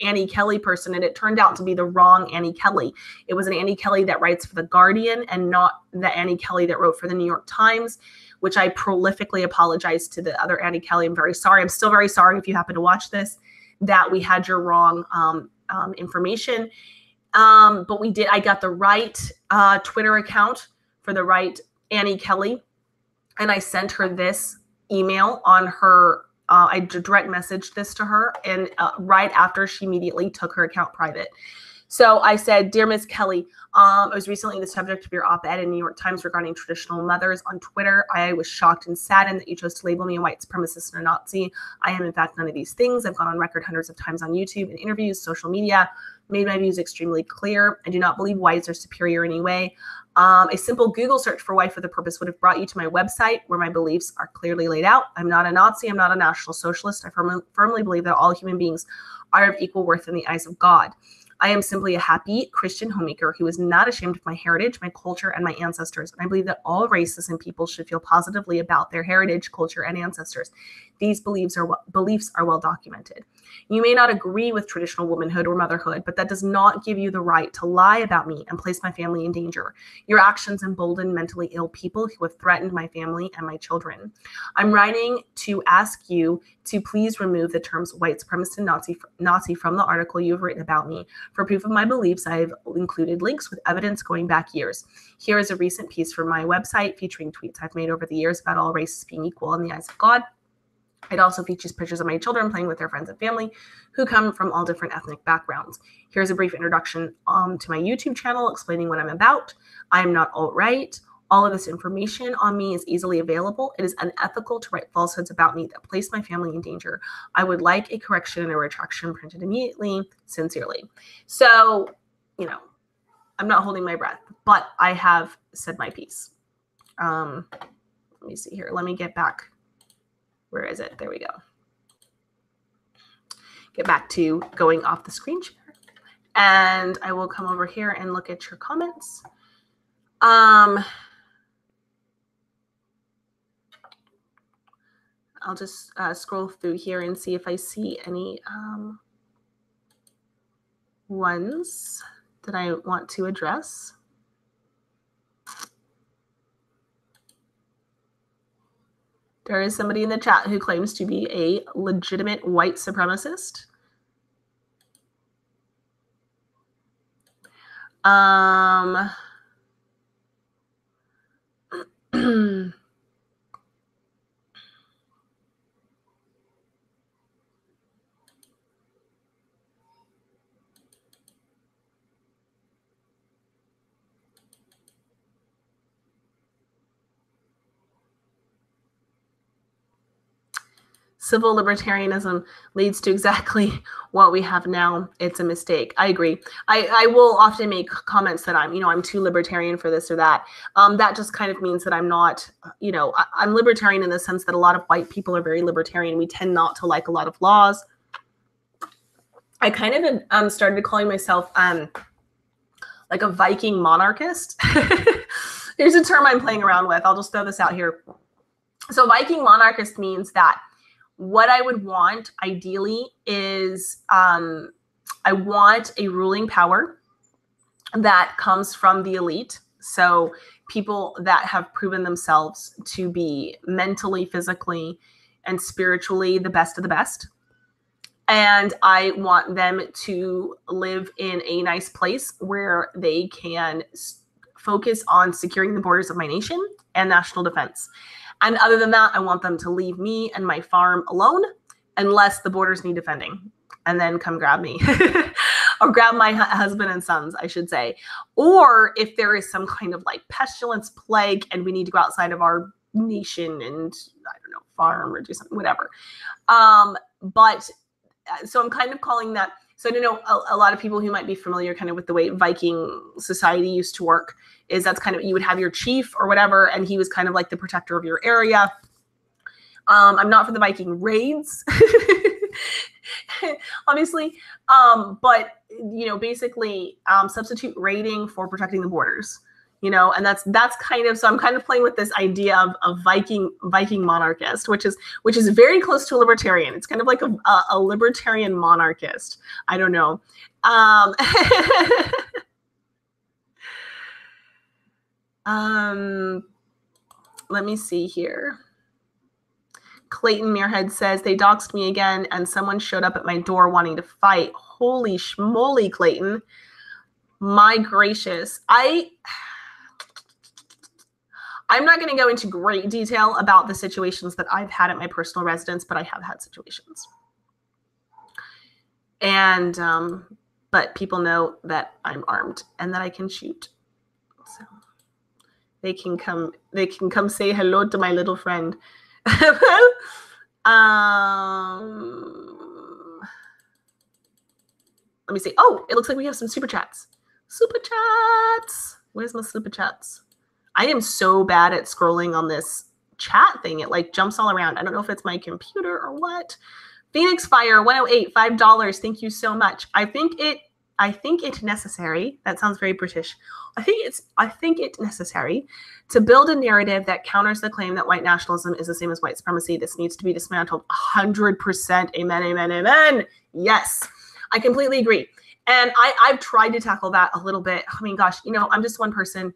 Speaker 1: Annie Kelly person, and it turned out to be the wrong Annie Kelly. It was an Annie Kelly that writes for The Guardian and not the Annie Kelly that wrote for the New York Times, which I prolifically apologize to the other Annie Kelly. I'm very sorry. I'm still very sorry if you happen to watch this, that we had your wrong information. But we did. I got the right Twitter account for the right Annie Kelly, and I sent her this email on her. I direct messaged this to her, and right after, she immediately took her account private. So I said, "Dear Ms. Kelly, I was recently the subject of your op-ed in New York Times regarding traditional mothers on Twitter. I was shocked and saddened that you chose to label me a white supremacist and a Nazi. I am, in fact, none of these things. I've gone on record hundreds of times on YouTube and interviews, social media, made my views extremely clear. I do not believe whites are superior in any way. A simple Google search for Wife with a Purpose would have brought you to my website, where my beliefs are clearly laid out. I'm not a Nazi. I'm not a National Socialist. I firmly believe that all human beings are of equal worth in the eyes of God. I am simply a happy Christian homemaker who is not ashamed of my heritage, my culture, and my ancestors. And I believe that all races and people should feel positively about their heritage, culture, and ancestors. These beliefs are well documented. You may not agree with traditional womanhood or motherhood, but that does not give you the right to lie about me and place my family in danger. Your actions embolden mentally ill people who have threatened my family and my children. I'm writing to ask you to please remove the terms white supremacist and Nazi from the article you have written about me. For proof of my beliefs, I have included links with evidence going back years. Here is a recent piece from my website featuring tweets I've made over the years about all races being equal in the eyes of God. It also features pictures of my children playing with their friends and family who come from all different ethnic backgrounds. Here's a brief introduction to my YouTube channel explaining what I'm about. I am not alt-right. All of this information on me is easily available. It is unethical to write falsehoods about me that place my family in danger. I would like a correction and a retraction printed immediately. Sincerely." So, I'm not holding my breath, but I have said my piece. Let me see here. Let me get back. Where is it? There we go. Get back to going off the screen share. And I will come over here and look at your comments. I'll just scroll through here and see if I see any ones that I want to address. There is somebody in the chat who claims to be a legitimate white supremacist. Civil libertarianism leads to exactly what we have now. It's a mistake. I agree. I will often make comments that I'm too libertarian for this or that. That just kind of means that I'm not, I'm libertarian in the sense that a lot of white people are very libertarian. We tend not to like a lot of laws. I kind of started calling myself like a Viking monarchist. Here's a term I'm playing around with. I'll just throw this out here. So Viking monarchist means that what I would want ideally is I want a ruling power that comes from the elite. So people that have proven themselves to be mentally, physically, and spiritually the best of the best. And I want them to live in a nice place where they can focus on securing the borders of my nation and national defense. And other than that, I want them to leave me and my farm alone unless the borders need defending, and then come grab me or grab my husband and sons, I should say. Or if there is some kind of like pestilence, plague, and we need to go outside of our nation and, I don't know, farm or do something, whatever. So I'm kind of calling that. So I don't know, a lot of people who might be familiar kind of with the way Viking society used to work is that's kind of, you would have your chief or whatever, and he was kind of like the protector of your area. I'm not for the Viking raids, obviously, but, basically substitute raiding for protecting the borders, and that's kind of, so I'm kind of playing with this idea of Viking monarchist, which is very close to a libertarian. It's kind of like a libertarian monarchist. I don't know. Let me see here. Clayton Muirhead says, they doxed me again and someone showed up at my door wanting to fight. Holy schmoly, Clayton. My gracious. I'm not going to go into great detail about the situations that I've had at my personal residence, but I have had situations. And, but people know that I'm armed and that I can shoot. So they can come say hello to my little friend. Let me see. Oh, it looks like we have some super chats. Super chats. Where's my super chats? I am so bad at scrolling on this chat thing. It like jumps all around. I don't know if it's my computer or what. Phoenix Fire 108, $5. Thank you so much. I think it necessary. That sounds very British. I think it's necessary to build a narrative that counters the claim that white nationalism is the same as white supremacy. This needs to be dismantled 100%. Amen, amen, amen. Yes, I completely agree. And I've tried to tackle that a little bit. I mean, gosh, I'm just one person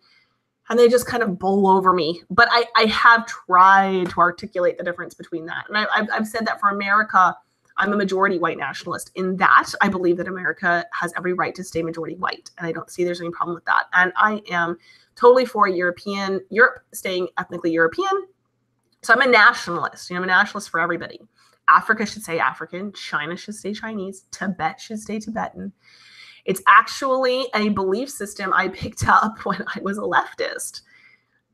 Speaker 1: and they just kind of bowl over me. But I have tried to articulate the difference between that. And I've said that for America, I'm a majority white nationalist. In that, I believe that America has every right to stay majority white. And I don't see there's any problem with that. And I am totally for Europe staying ethnically European. So I'm a nationalist. I'm a nationalist for everybody. Africa should stay African. China should stay Chinese. Tibet should stay Tibetan. It's actually a belief system I picked up when I was a leftist.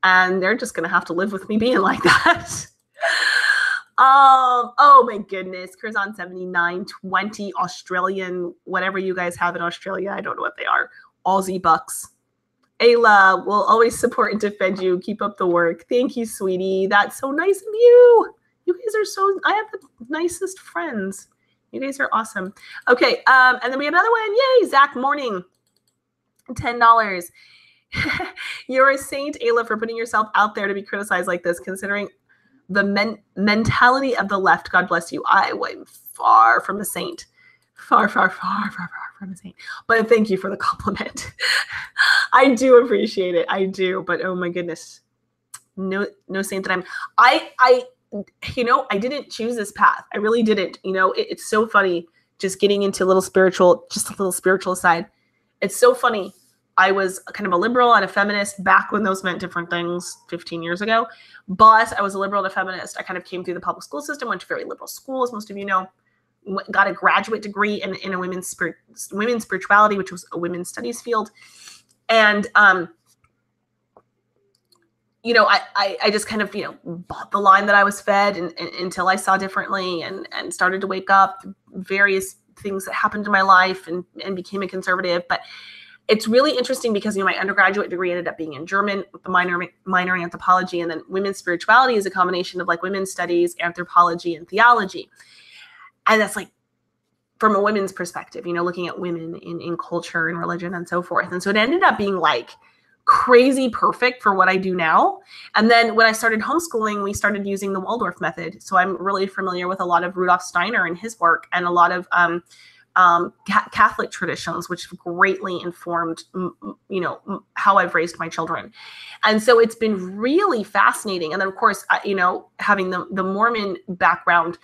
Speaker 1: And they're just going to have to live with me being like that. Oh my goodness. Curzon 7920 Australian, whatever you guys have in Australia. I don't know what they are. Aussie bucks. Ayla will always support and defend you. Keep up the work. Thank you, sweetie. That's so nice of you. You guys are I have the nicest friends. You guys are awesome. Okay. And then we have another one. Yay. Zach Morning. $10. You're a saint, Ayla, for putting yourself out there to be criticized like this, considering the mentality of the left, God bless you. I am far from a saint. Far from a saint. But thank you for the compliment. I do appreciate it. I do. But oh my goodness. No saint that I didn't choose this path. I really didn't. It's so funny just getting into a little spiritual side. It's so funny. I was kind of a liberal and a feminist back when those meant different things 15 years ago. But I was a liberal and a feminist. I kind of came through the public school system, went to very liberal school, as most of you know, got a graduate degree in a women's spirituality, which was a women's studies field. And, I just kind of, bought the line that I was fed and until I saw differently and started to wake up, various things that happened in my life and became a conservative. But it's really interesting because, my undergraduate degree ended up being in German with the minor in anthropology, and then women's spirituality is a combination of like women's studies, anthropology, and theology. And that's like from a women's perspective, looking at women in culture and religion and so forth. And so it ended up being like crazy perfect for what I do now. And then when I started homeschooling, we started using the Waldorf method. So I'm really familiar with a lot of Rudolf Steiner and his work, and a lot of Catholic traditions, which greatly informed, how I've raised my children. And so it's been really fascinating. And then, of course, having the Mormon background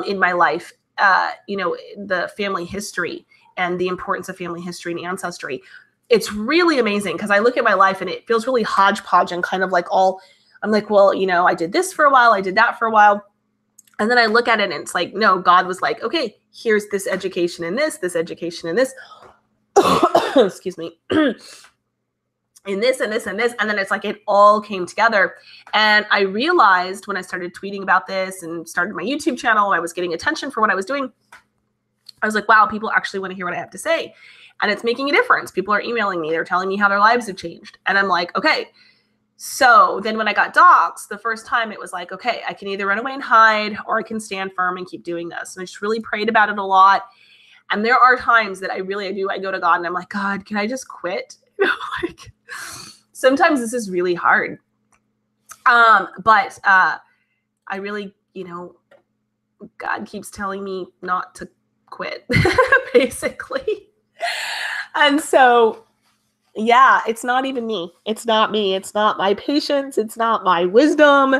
Speaker 1: in my life, the family history and the importance of family history and ancestry. It's really amazing because I look at my life and it feels really hodgepodge and kind of like I'm like, well, I did this for a while, I did that for a while. And then I look at it and it's like, no, God was like, okay, here's this education in this education in this, excuse me, in this and this and this. And then it's like, it all came together. And I realized when I started tweeting about this and started my YouTube channel, I was getting attention for what I was doing. I was like, wow, people actually want to hear what I have to say. And it's making a difference. People are emailing me. They're telling me how their lives have changed. And I'm like, okay. So then when I got doxxed, the first time it was like, okay, I can either run away and hide or I can stand firm and keep doing this. And I just really prayed about it a lot. And there are times that I go to God and I'm like, God, can I just quit? Sometimes this is really hard. But I really, God keeps telling me not to quit, basically. And so, yeah, it's not even me. It's not me. It's not my patience. It's not my wisdom.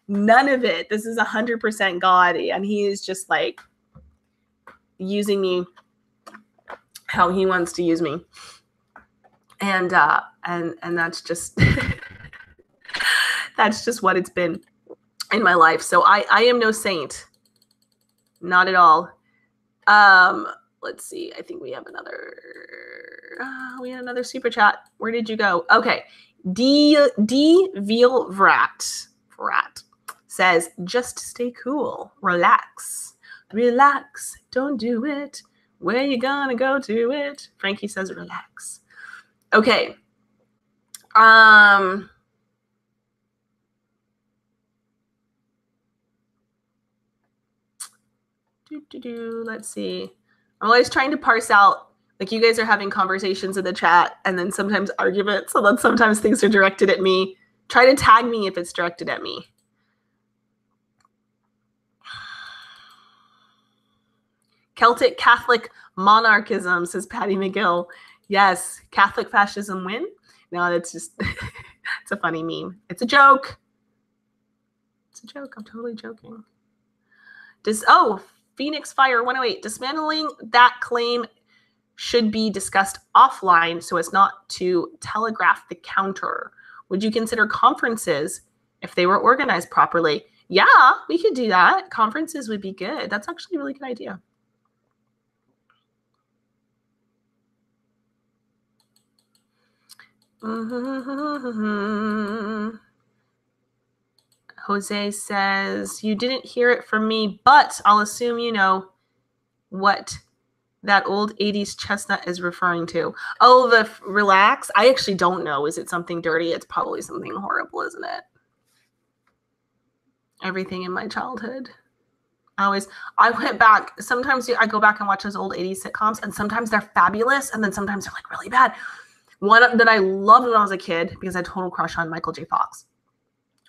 Speaker 1: None of it. This is 100% God. And he is just like using me how he wants to use me. And that's just, that's just what it's been in my life. So I am no saint. Not at all. Let's see. I think we have another super chat. Where did you go? Okay. D Veal Vrat says, just stay cool. Relax. Don't do it. Where you gonna go to it? Frankie says, relax. Okay. Let's see. I'm always trying to parse out, like, you guys are having conversations in the chat and then sometimes arguments. So then sometimes things are directed at me. Try to tag me if it's directed at me. Celtic Catholic monarchism, says Patty McGill. Yes. Catholic fascism win? No, that's just, it's a funny meme. It's a joke. It's a joke. I'm totally joking. Phoenix Fire 108, dismantling that claim should be discussed offline so as not to telegraph the counter. Would you consider conferences if they were organized properly? Yeah, we could do that. Conferences would be good. That's actually a really good idea. Jose says, you didn't hear it from me, but I'll assume you know what that old 80s chestnut is referring to. Oh, the relax? I actually don't know. Is it something dirty? It's probably something horrible, isn't it? Everything in my childhood. I went back. Sometimes I go back and watch those old 80s sitcoms, and sometimes they're fabulous, and then sometimes they're like really bad. One that I loved when I was a kid, because I had a total crush on Michael J. Fox,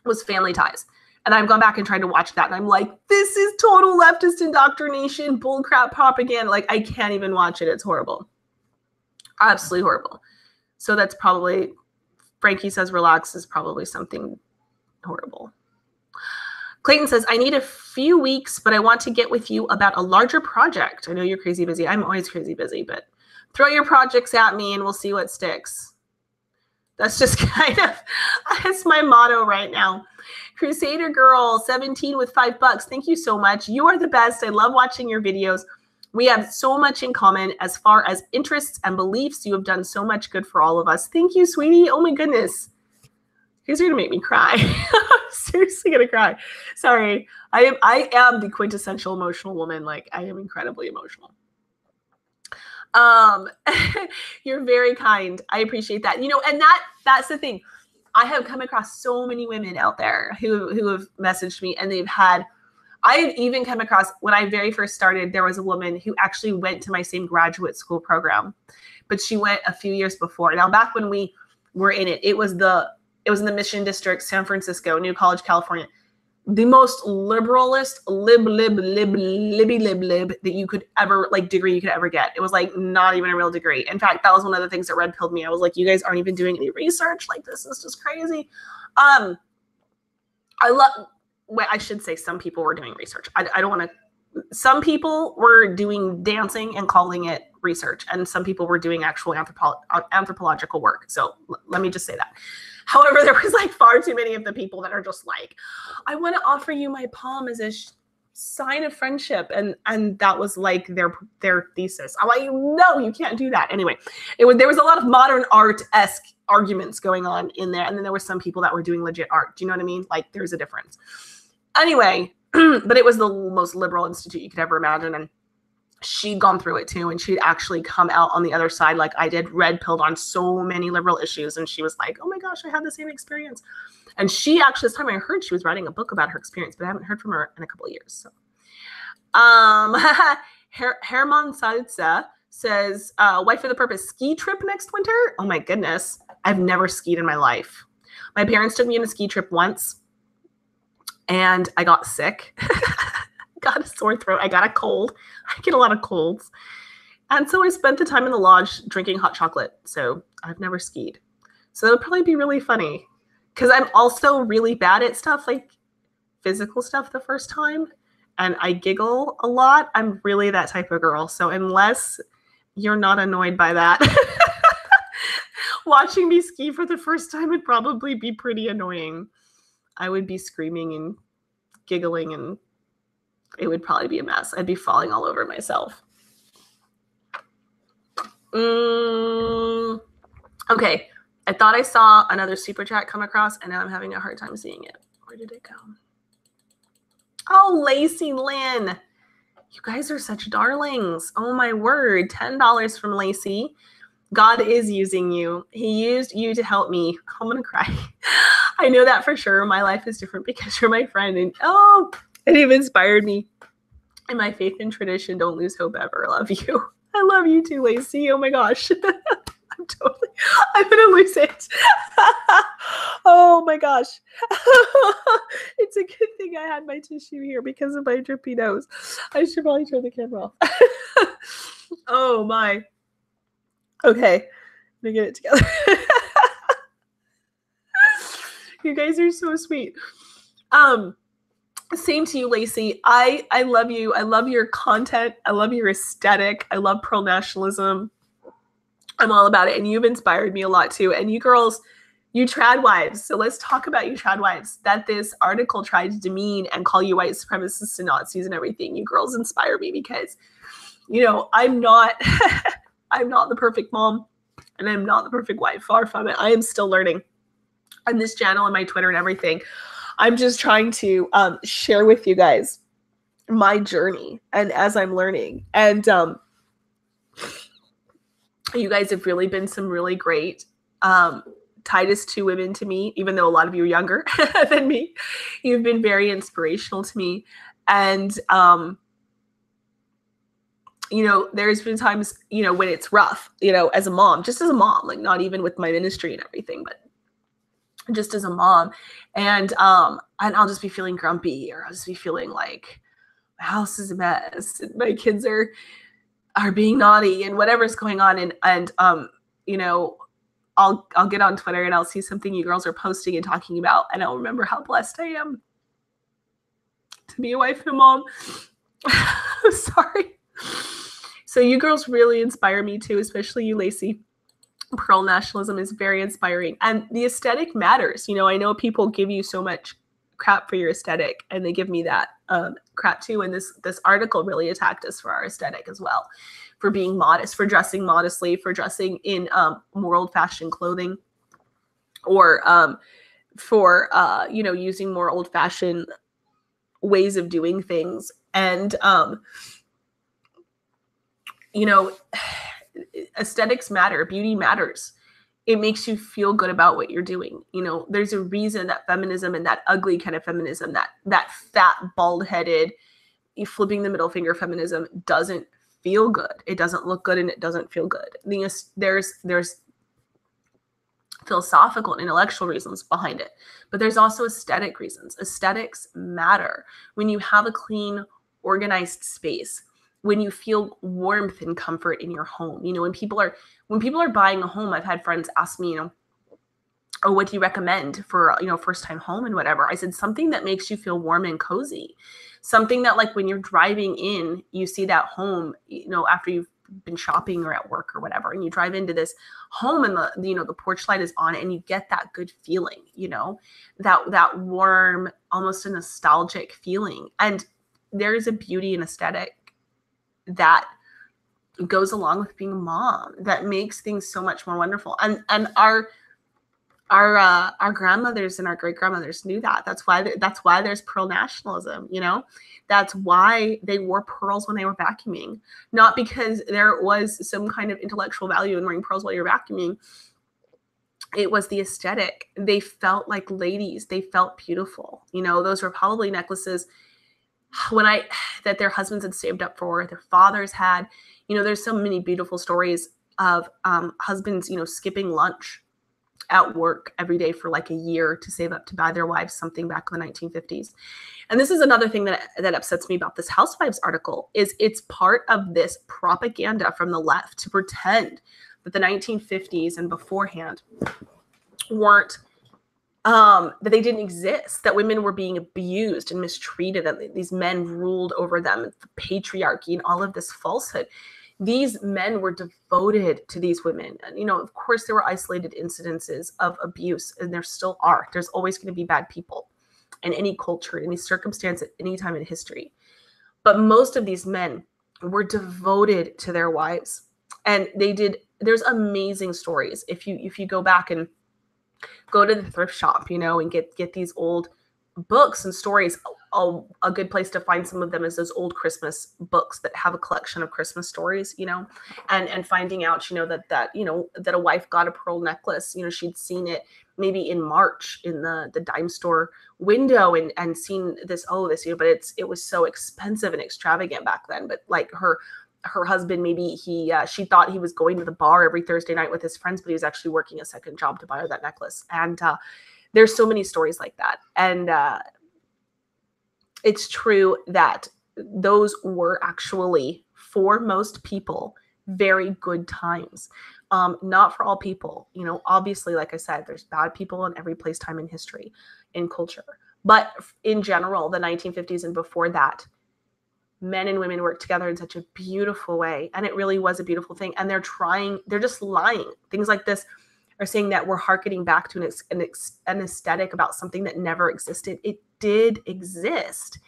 Speaker 1: was Family Ties. And I've gone back and tried to watch that, and I'm like, this is total leftist indoctrination, bullcrap propaganda. Like, I can't even watch it. It's horrible. Absolutely horrible. So that's probably, Frankie says relax is probably something horrible. Clayton says, I need a few weeks, but I want to get with you about a larger project. I know you're crazy busy. I'm always crazy busy, but throw your projects at me and we'll see what sticks. That's just kind of, that's my motto right now. Crusader Girl, 17 with $5. Thank you so much. You are the best. I love watching your videos. We have so much in common as far as interests and beliefs. You have done so much good for all of us. Thank you, sweetie. Oh my goodness. You're going to make me cry. I'm seriously going to cry. Sorry. I am the quintessential emotional woman. Like, I am incredibly emotional. You're very kind. I appreciate that. You know, and that's the thing. I have come across so many women out there who have messaged me, and I have even come across, when I very first started, there was a woman who actually went to my same graduate school program, but she went a few years before. Now, back when we were in it, it was in the Mission District, San Francisco, New College, California. The most liberalist libby that you could ever, like, degree you could ever get. It was like not even a real degree. In fact, that was one of the things that red pilled me. I was like, you guys aren't even doing any research. Like, this is just crazy. I should say some people were doing research. I don't want to, some people were doing dancing and calling it research, and some people were doing actual anthropological work. So let me just say that. However, there was like far too many of the people that are just like, I want to offer you my palm as a sign of friendship. And that was like their thesis. I'm like, no, you can't do that. Anyway, there was a lot of modern art-esque arguments going on in there. And then there were some people that were doing legit art. Do you know what I mean? Like, there's a difference. Anyway, but it was the most liberal institute you could ever imagine. And she'd gone through it too, and she'd actually come out on the other side like I did, red pilled on so many liberal issues. And she was like, oh my gosh, I had the same experience. And she actually, this time I heard she was writing a book about her experience, but I haven't heard from her in a couple of years. So Herman Salza says, wife for the purpose, ski trip next winter. Oh my goodness. I've never skied in my life. My parents took me on a ski trip once, and I got sick. Got a sore throat. I got a cold. I get a lot of colds. And so I spent the time in the lodge drinking hot chocolate. So I've never skied. So it'll probably be really funny, because I'm also really bad at stuff like physical stuff the first time. And I giggle a lot. I'm really that type of girl. So unless you're not annoyed by that, watching me ski for the first time would probably be pretty annoying. I would be screaming and giggling, and it would probably be a mess. I'd be falling all over myself. Okay. I thought I saw another super chat come across, and now I'm having a hard time seeing it. Where did it go? Oh, Lacey Lynn. You guys are such darlings. Oh, my word. $10 from Lacey. God is using you. He used you to help me. I'm going to cry. I know that for sure. My life is different because you're my friend. And it inspired me. And my faith and tradition, don't lose hope ever. I love you. I love you too, Lacey. Oh my gosh. I'm going to lose it. Oh my gosh. It's a good thing I had my tissue here because of my drippy nose. I should probably turn the camera off. Oh my. Okay. Let me get it together. You guys are so sweet. Same to you, Lacey. I love you. I love your content. I love your aesthetic. I love pearl nationalism. I'm all about it. And you've inspired me a lot too. And you girls, you trad wives. So let's talk about you trad wives that this article tried to demean and call you white supremacists and Nazis and everything. You girls inspire me because, you know, I'm not the perfect mom, and I'm not the perfect wife. Far from it. I am still learning on this channel and my Twitter and everything. I'm just trying to share with you guys my journey and as I'm learning. And you guys have really been some really great Titus 2 women to me, even though a lot of you are younger than me. You've been very inspirational to me. And, you know, there's been times, you know, when it's rough, you know, as a mom, just as a mom, like not even with my ministry and everything, but just as a mom. And I'll just be feeling grumpy, or I'll just be feeling like my house is a mess, and my kids are being naughty, and whatever's going on. And you know, I'll get on Twitter and I'll see something you girls are posting and talking about, and I'll remember how blessed I am to be a wife and a mom. Sorry. So you girls really inspire me too, especially you, Lacey. Pearl nationalism is very inspiring, and the aesthetic matters. You know, I know people give you so much crap for your aesthetic, and they give me that crap too. And this article really attacked us for our aesthetic as well, for being modest, for dressing modestly, for dressing in more old-fashioned clothing, or for you know, using more old-fashioned ways of doing things. And you know, aesthetics matter, beauty matters. It makes you feel good about what you're doing. You know, there's a reason that feminism, and that ugly kind of feminism, that fat, bald-headed, flipping the middle finger feminism, doesn't feel good. It doesn't look good, and it doesn't feel good. There's philosophical and intellectual reasons behind it, but there's also aesthetic reasons. Aesthetics matter. When you have a clean, organized space, when you feel warmth and comfort in your home. You know, when people are buying a home, I've had friends ask me, you know, oh, what do you recommend for, you know, first time home and whatever? I said, something that makes you feel warm and cozy. Something that, like, when you're driving in, you see that home, you know, after you've been shopping or at work or whatever, and you drive into this home, and the, you know, the porch light is on, and you get that good feeling, you know, that warm, almost a nostalgic feeling. And there's a beauty and aesthetic that goes along with being a mom that makes things so much more wonderful. And our grandmothers and our great grandmothers knew that. That's why there's pearl nationalism. You know, that's why they wore pearls when they were vacuuming, not because there was some kind of intellectual value in wearing pearls while you're vacuuming. It was the aesthetic. They felt like ladies. They felt beautiful. You know, those were probably necklaces that their husbands had saved up for, their fathers had. You know, there's so many beautiful stories of husbands, you know, skipping lunch at work every day for like a year to save up to buy their wives something back in the 1950s. And this is another thing that upsets me about this Housewives article, is it's part of this propaganda from the left to pretend that the 1950s and beforehand weren't, that they didn't exist, that women were being abused and mistreated, that these men ruled over them, the patriarchy and all of this falsehood. These men were devoted to these women. And, you know, of course, there were isolated incidences of abuse, and there still are. There's always going to be bad people in any culture, in any circumstance, at any time in history. But most of these men were devoted to their wives. And there's amazing stories. If you go back and go to the thrift shop, you know, and get these old books and stories. A good place to find some of them is those old Christmas books that have a collection of Christmas stories, you know, and finding out, you know, that you know, that a wife got a pearl necklace, you know, she'd seen it maybe in March in the dime store window, and seen this, you know, but it was so expensive and extravagant back then. But like her husband, maybe she thought he was going to the bar every Thursday night with his friends, but he was actually working a second job to buy her that necklace. And there's so many stories like that. And it's true that those were actually, for most people, very good times. Not for all people. You know, obviously, like I said, there's bad people in every place, time in history, in culture. But in general, the 1950s and before that, men and women work together in such a beautiful way. And it really was a beautiful thing. And they're just lying. Things like this are saying that we're hearkening back to an aesthetic about something that never existed. It did exist.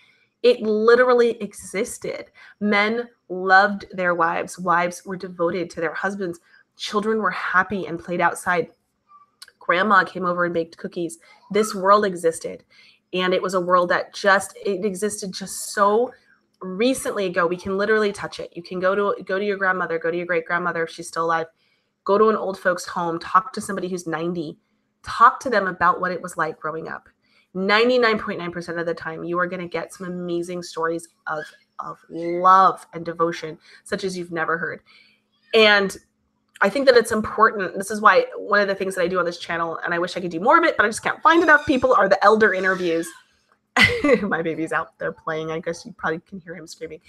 Speaker 1: It literally existed. Men loved their wives. Wives were devoted to their husbands. Children were happy and played outside. Grandma came over and baked cookies. This world existed. And it was a world that it existed just so recently ago. We can literally touch it. You can go to your grandmother, go to your great grandmother if she's still alive, go to an old folks home, talk to somebody who's 90, talk to them about what it was like growing up. 99.9% of the time, you are going to get some amazing stories of love and devotion, such as you've never heard. And I think that it's important. This is why one of the things that I do on this channel, and I wish I could do more of it, but I just can't find enough people, are the elder interviews. My baby's out there playing. I guess you probably can hear him screaming.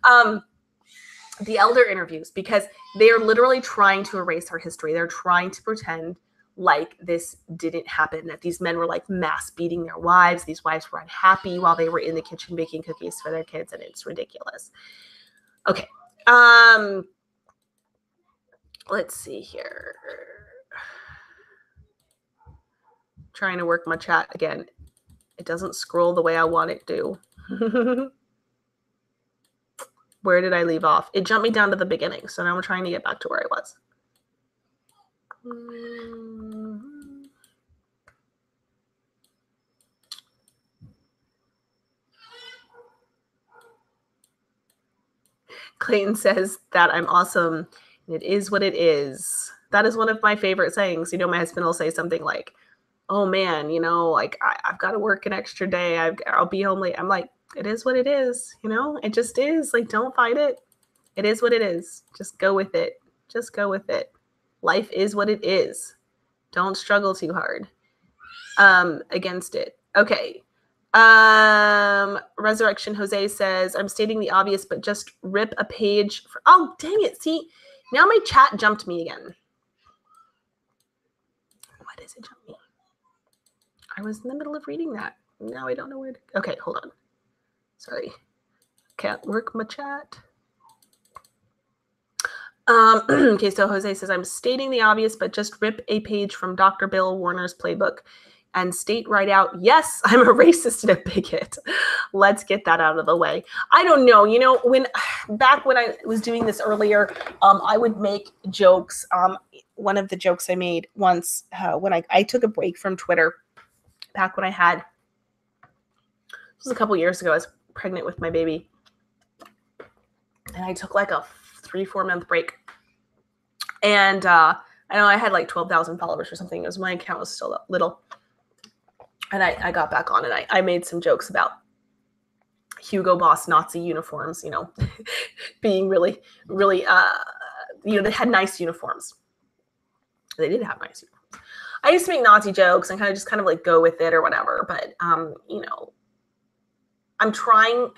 Speaker 1: The elder interviews, because they are literally trying to erase our history. They're trying to pretend like this didn't happen, that these men were like mass beating their wives. These wives were unhappy while they were in the kitchen baking cookies for their kids, and it's ridiculous. Okay. Let's see here. Trying to work my chat again. It doesn't scroll the way I want it to. Where did I leave off? It jumped me down to the beginning, so now I'm trying to get back to where I was. Clayton says that I'm awesome. It is what it is. That is one of my favorite sayings. You know, my husband will say something like, oh man, you know, like I've got to work an extra day. I'll be home late. I'm like, it is what it is. You know, it just is. Like, don't fight it. It is what it is. Just go with it. Just go with it. Life is what it is. Don't struggle too hard against it. Okay. Resurrection Jose says, I'm stating the obvious, but just rip a page for, oh, dang it. See, now my chat jumped me again. Why does it jump me? I was in the middle of reading that. Now I don't know where to, okay, hold on. Sorry. Can't work my chat. Okay, so Jose says, I'm stating the obvious, but just rip a page from Dr. Bill Warner's playbook and state right out, yes, I'm a racist and a bigot. Let's get that out of the way. I don't know. You know, back when I was doing this earlier, I would make jokes. One of the jokes I made once when I took a break from Twitter, back when I had, this was a couple years ago, I was pregnant with my baby. And I took like a 3-4 month break. And I know I had like 12,000 followers or something. It was, my account was still little. And I got back on, and I made some jokes about Hugo Boss Nazi uniforms, you know, being really, really, you know, they had nice uniforms. They did have nice uniforms. I used to make Nazi jokes and kind of like go with it or whatever. But, you know, I'm trying.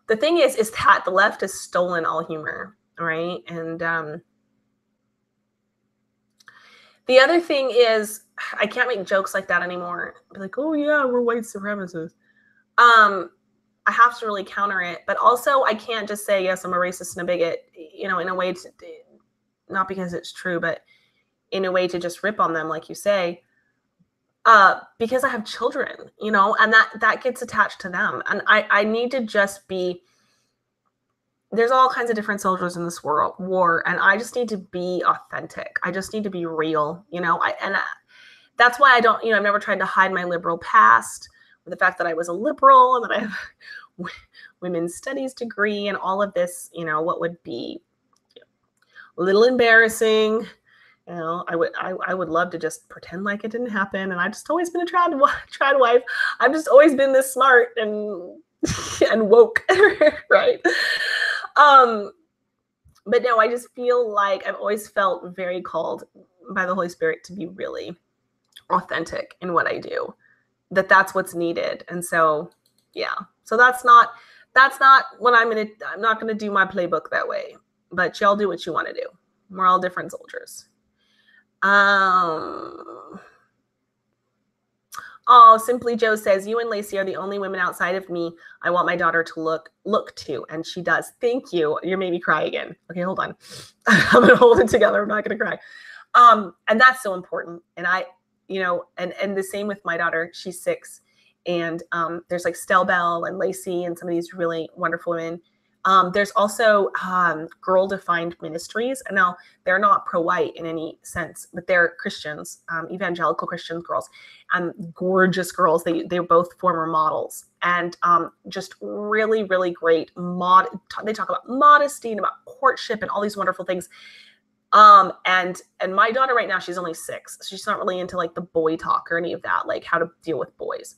Speaker 1: The thing is that the left has stolen all humor, right? And the other thing is, I can't make jokes like that anymore. Be like, oh yeah, we're white supremacists. I have to really counter it, but also I can't just say, yes, I'm a racist and a bigot, you know, in a way to, not because it's true, but in a way to just rip on them, like you say, because I have children, you know, and that gets attached to them. And I need to just be, there's all kinds of different soldiers in this war, and I just need to be authentic. I just need to be real, you know, that's why I don't, you know, I've never tried to hide my liberal past, or the fact that I was a liberal and that I have women's studies degree and all of this, you know, what would be a little embarrassing. You know, I would love to just pretend like it didn't happen. And I've just always been a trad wife. I've just always been this smart and woke, right? But no, I just feel like I've always felt very called by the Holy Spirit to be really authentic in what I do, that's what's needed. And so, yeah, so that's not what I'm not going to do my playbook that way, but y'all do what you want to do. We're all different soldiers. Oh, Simply Joe says, you and Lacey are the only women outside of me I want my daughter to look to. And she does. Thank you. You made me cry again. Okay, hold on. I'm going to hold it together. I'm not going to cry. And that's so important. And you know, and the same with my daughter. She's 6. And there's like Stell Bell and Lacey and some of these really wonderful women. There's also Girl Defined Ministries. And now they're not pro-white in any sense, but they're Christians, evangelical Christian girls, gorgeous girls. They're both former models, and just really, really great. They talk about modesty and about courtship and all these wonderful things. And my daughter right now, she's only 6. So she's not really into like the boy talk or any of that, like how to deal with boys.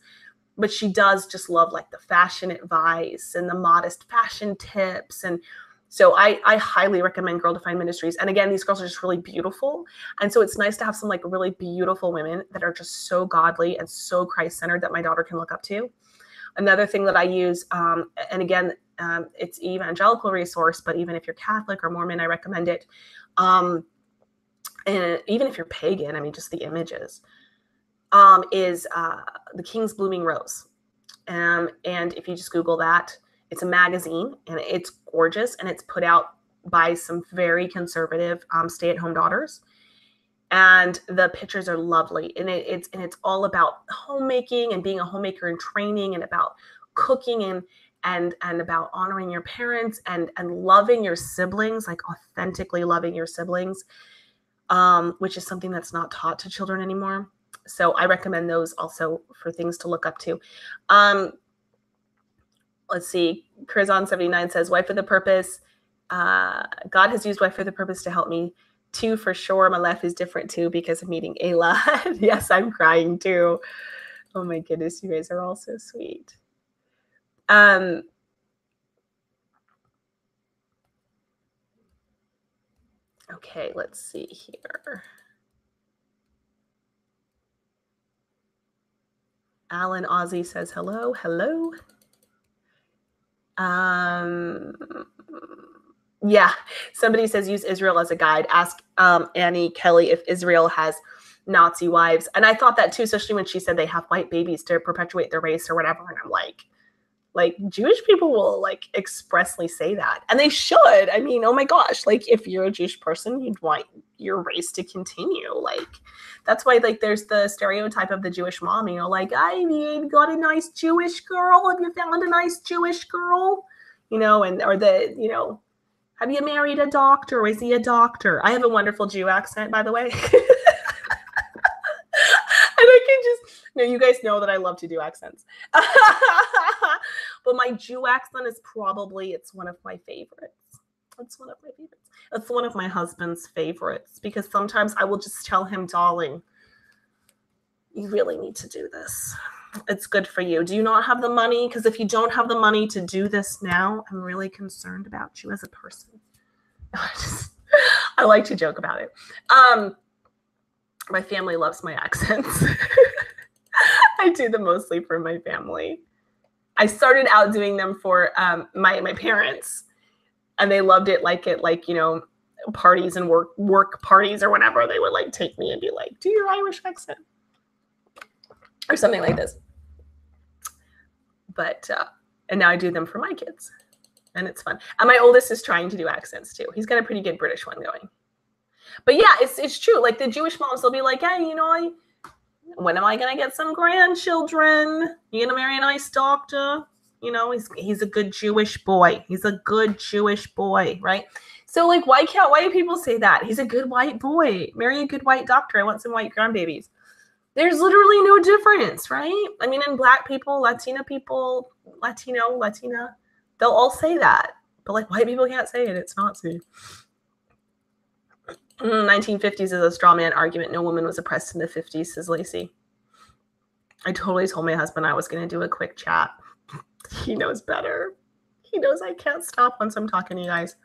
Speaker 1: But she does just love like the fashion advice and the modest fashion tips and So I highly recommend Girl Defined Ministries. And again, these girls are just really beautiful. And so it's nice to have some like really beautiful women that are just so godly and so Christ-centered that my daughter can look up to. Another thing that I use, and again, it's evangelical resource, but even if you're Catholic or Mormon, I recommend it. And even if you're pagan, I mean, just the images, is The King's Blooming Rose. And if you just Google that, it's a magazine and it's gorgeous and it's put out by some very conservative stay-at-home daughters. And the pictures are lovely. And it's all about homemaking and being a homemaker and training and about cooking and about honoring your parents and loving your siblings, like authentically loving your siblings, which is something that's not taught to children anymore. So I recommend those also for things to look up to. Let's see. Curzon79 says, Wife with a Purpose. God has used Wife with a Purpose to help me too, for sure. My life is different too because of meeting Ayla. Yes, I'm crying too. Oh my goodness, you guys are all so sweet. Okay, let's see here. Alan Ozzy says hello. Hello. Yeah, somebody says use Israel as a guide. Ask Annie Kelly if Israel has Nazi wives. And I thought that too, especially when she said they have white babies to perpetuate their race or whatever. And I'm like Jewish people will like expressly say that. And they should. I mean, oh my gosh, like if you're a Jewish person, you'd want your race to continue. Like that's why like there's the stereotype of the Jewish mom, you know, like you got a nice Jewish girl. Have you found a nice Jewish girl? You know, or the, you know, have you married a doctor? Is he a doctor? I have a wonderful Jew accent, by the way. And I can just, no, you guys know that I love to do accents. But my Jew accent is probably, it's one of my favorites. It's one of my favorites. It's one of my husband's favorites because sometimes I will just tell him, darling, you really need to do this. It's good for you. Do you not have the money? Because if you don't have the money to do this now, I'm really concerned about you as a person. I like to joke about it. My family loves my accents. I do them mostly for my family. I started out doing them for my parents, and they loved it. Like, you know, parties and work parties or whatever. They would like take me and be like, "Do your Irish accent," or something like this. But and now I do them for my kids, and it's fun. And my oldest is trying to do accents too. He's got a pretty good British one going. But yeah, it's true. Like the Jewish moms will be like, hey, you know, when am I going to get some grandchildren? You going to marry a nice doctor? You know, he's a good Jewish boy. He's a good Jewish boy, right? So like, why do people say that? He's a good white boy. Marry a good white doctor. I want some white grandbabies. There's literally no difference, right? I mean, in Black people, Latina, they'll all say that. But like white people can't say it. It's Nazi. 1950s is a straw man argument. No woman was oppressed in the 50s, says Lacey. I totally told my husband I was going to do a quick chat. He knows better. He knows I can't stop once I'm talking to you guys.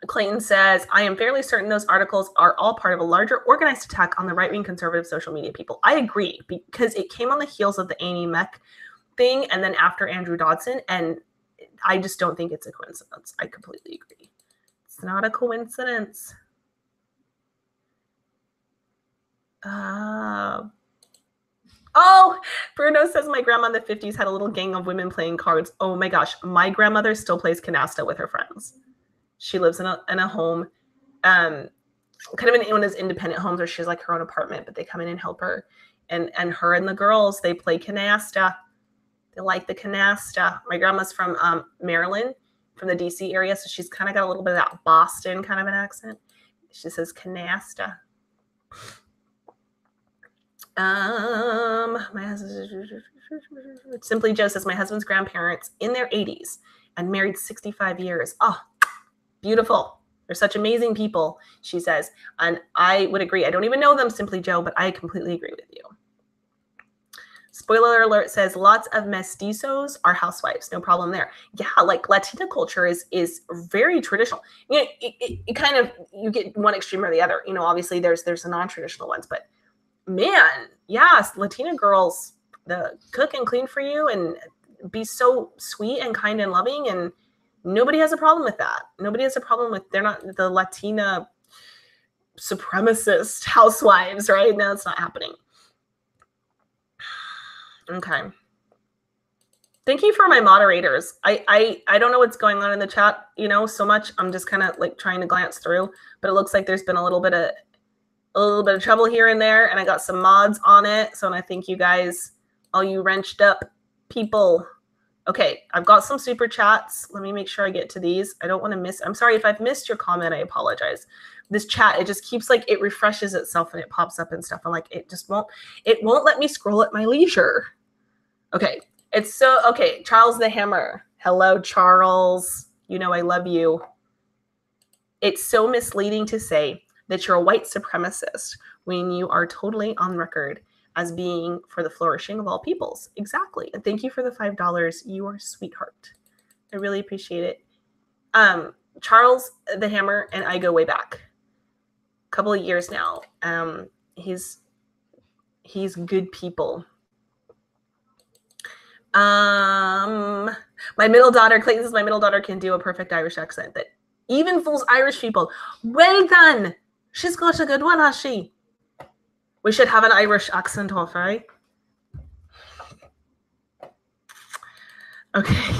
Speaker 1: Clayton says, I am fairly certain those articles are all part of a larger organized attack on the right-wing conservative social media people. I agree, because it came on the heels of the Amy Meck thing and then after Andrew Dodson, and I just don't think it's a coincidence. I completely agree. It's not a coincidence. Oh, Bruno says my grandma in the 50s had a little gang of women playing cards. Oh my gosh. My grandmother still plays canasta with her friends. She lives in a home, kind of in one of those independent homes where she has like her own apartment, but they come in and help her. And her and the girls, they play canasta. They like the canasta. My grandma's from Maryland, from the DC area, so she's kind of got a little bit of that Boston kind of an accent. She says canasta. My husband, Simply Joe says my husband's grandparents in their 80s and married 65 years. Oh, beautiful. They're such amazing people, she says. And I would agree. I don't even know them, Simply Joe, but I completely agree with you. Spoiler alert says lots of mestizos are housewives. No problem there. Yeah, like Latina culture is very traditional. You know, it kind of, you get one extreme or the other. You know, obviously there's the non-traditional ones, but man, yes, Latina girls, the cook and clean for you and be so sweet and kind and loving, and nobody has a problem with that. Nobody has a problem with, they're not the Latina supremacist housewives, right? No, it's not happening. Okay. Thank you for my moderators. I don't know what's going on in the chat, you know, so much. I'm just kind of like trying to glance through, but it looks like there's been a little bit of trouble here and there, and I got some mods on it. So I thank you guys, all you wrenched up people. Okay, I've got some super chats. Let me make sure I get to these. I don't want to miss. I'm sorry if I've missed your comment. I apologize. This chat, it just keeps like, it refreshes itself and it pops up and stuff. I'm like, it won't let me scroll at my leisure. Okay, it's so, okay, Charles the Hammer. Hello, Charles. You know I love you. It's so misleading to say that you're a white supremacist when you are totally on record as being for the flourishing of all peoples. Exactly. And thank you for the $5. You are a sweetheart. I really appreciate it. Charles the Hammer and I go way back. A couple of years now. He's good people. My middle daughter, Clayton says my middle daughter can do a perfect Irish accent that even fools Irish people. Well done. She's got a good one, has she? We should have an Irish accent off, right? Okay.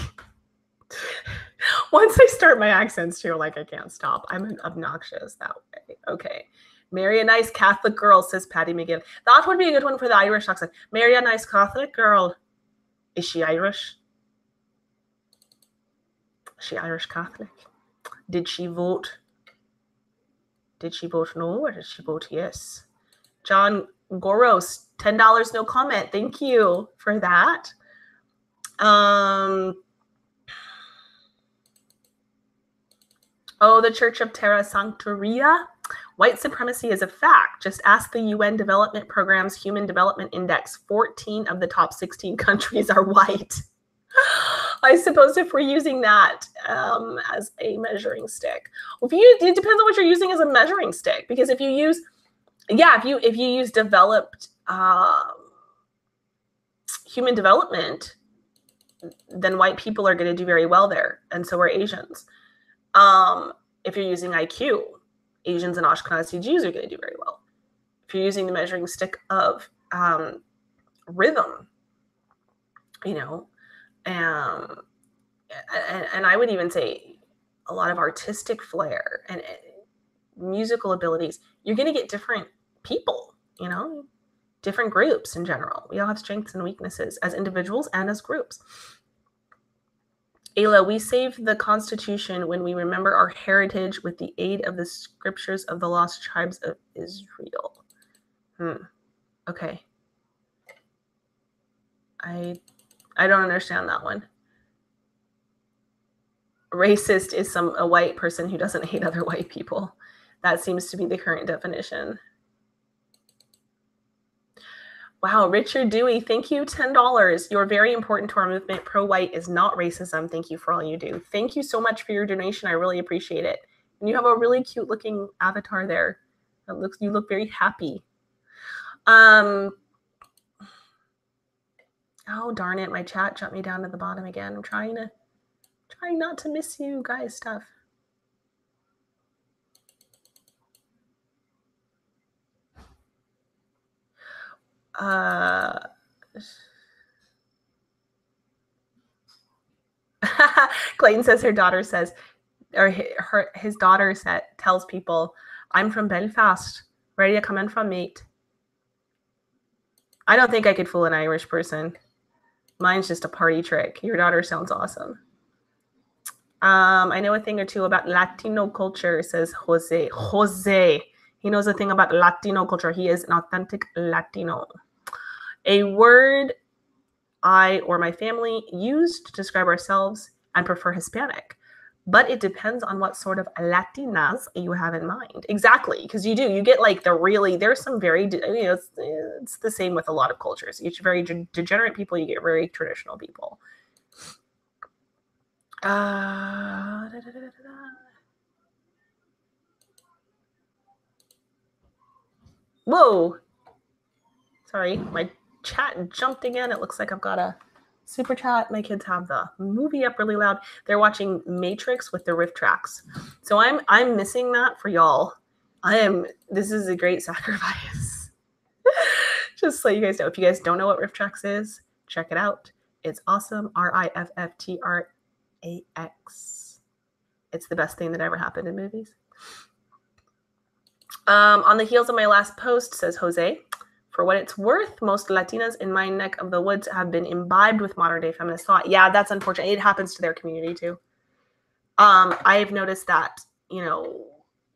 Speaker 1: Once I start my accents too, like I can't stop. I'm obnoxious that way. Okay. Marry a nice Catholic girl, says Patty McGinn. That would be a good one for the Irish accent. Marry a nice Catholic girl. Is she Irish? Is she Irish Catholic? Did she vote? Did she vote no or did she vote yes? John Goros, $10, no comment. Thank you for that. Oh, the Church of Terra Sanctoria. White supremacy is a fact. Just ask the UN Development Program's Human Development Index. 14 of the top 16 countries are white. I suppose if we're using that as a measuring stick. It depends on what you're using as a measuring stick. Because if you use, if you use developed human development, then white people are going to do very well there. And so are Asians. If you're using IQ, Asians and Ashkenazi Jews are going to do very well. If you're using the measuring stick of rhythm, you know, and I would even say a lot of artistic flair and musical abilities, you're going to get different people, you know, different groups in general. We all have strengths and weaknesses as individuals and as groups. Ayla, we save the Constitution when we remember our heritage with the aid of the scriptures of the lost tribes of Israel. Okay. I don't understand that one. Racist is a white person who doesn't hate other white people. That seems to be the current definition. Wow, Richard Dewey, thank you, $10. You're very important to our movement. Pro-white is not racism. Thank you for all you do. Thank you so much for your donation. I really appreciate it. And you have a really cute looking avatar there. You look very happy. Oh, darn it. My chat jumped me down to the bottom again. I'm trying not to miss you guys stuff. Clayton says his daughter tells people, I'm from Belfast. Where are you coming from, mate? I don't think I could fool an Irish person. Mine's just a party trick. Your daughter sounds awesome. I know a thing or two about Latino culture, says Jose. Jose. He knows a thing about Latino culture. He is an authentic Latino. A word I or my family use to describe ourselves and prefer Hispanic. but it depends on what sort of Latinas you have in mind. Exactly, because you do. You get like the really, there's some very, it's the same with a lot of cultures. You get very degenerate people, you get very traditional people. Whoa. Sorry, my chat jumped again. It looks like I've got a super chat. My kids have the movie up really loud. They're watching Matrix with the riff tracks. So I'm missing that for y'all. This is a great sacrifice. Just so you guys know. If you guys don't know what riff tracks is, check it out. It's awesome. RIFFTRAX. It's the best thing that ever happened in movies. On the heels of my last post, says Jose, for what it's worth, most Latinas in my neck of the woods have been imbibed with modern day feminist thought. Yeah, that's unfortunate. It happens to their community too. I've noticed that,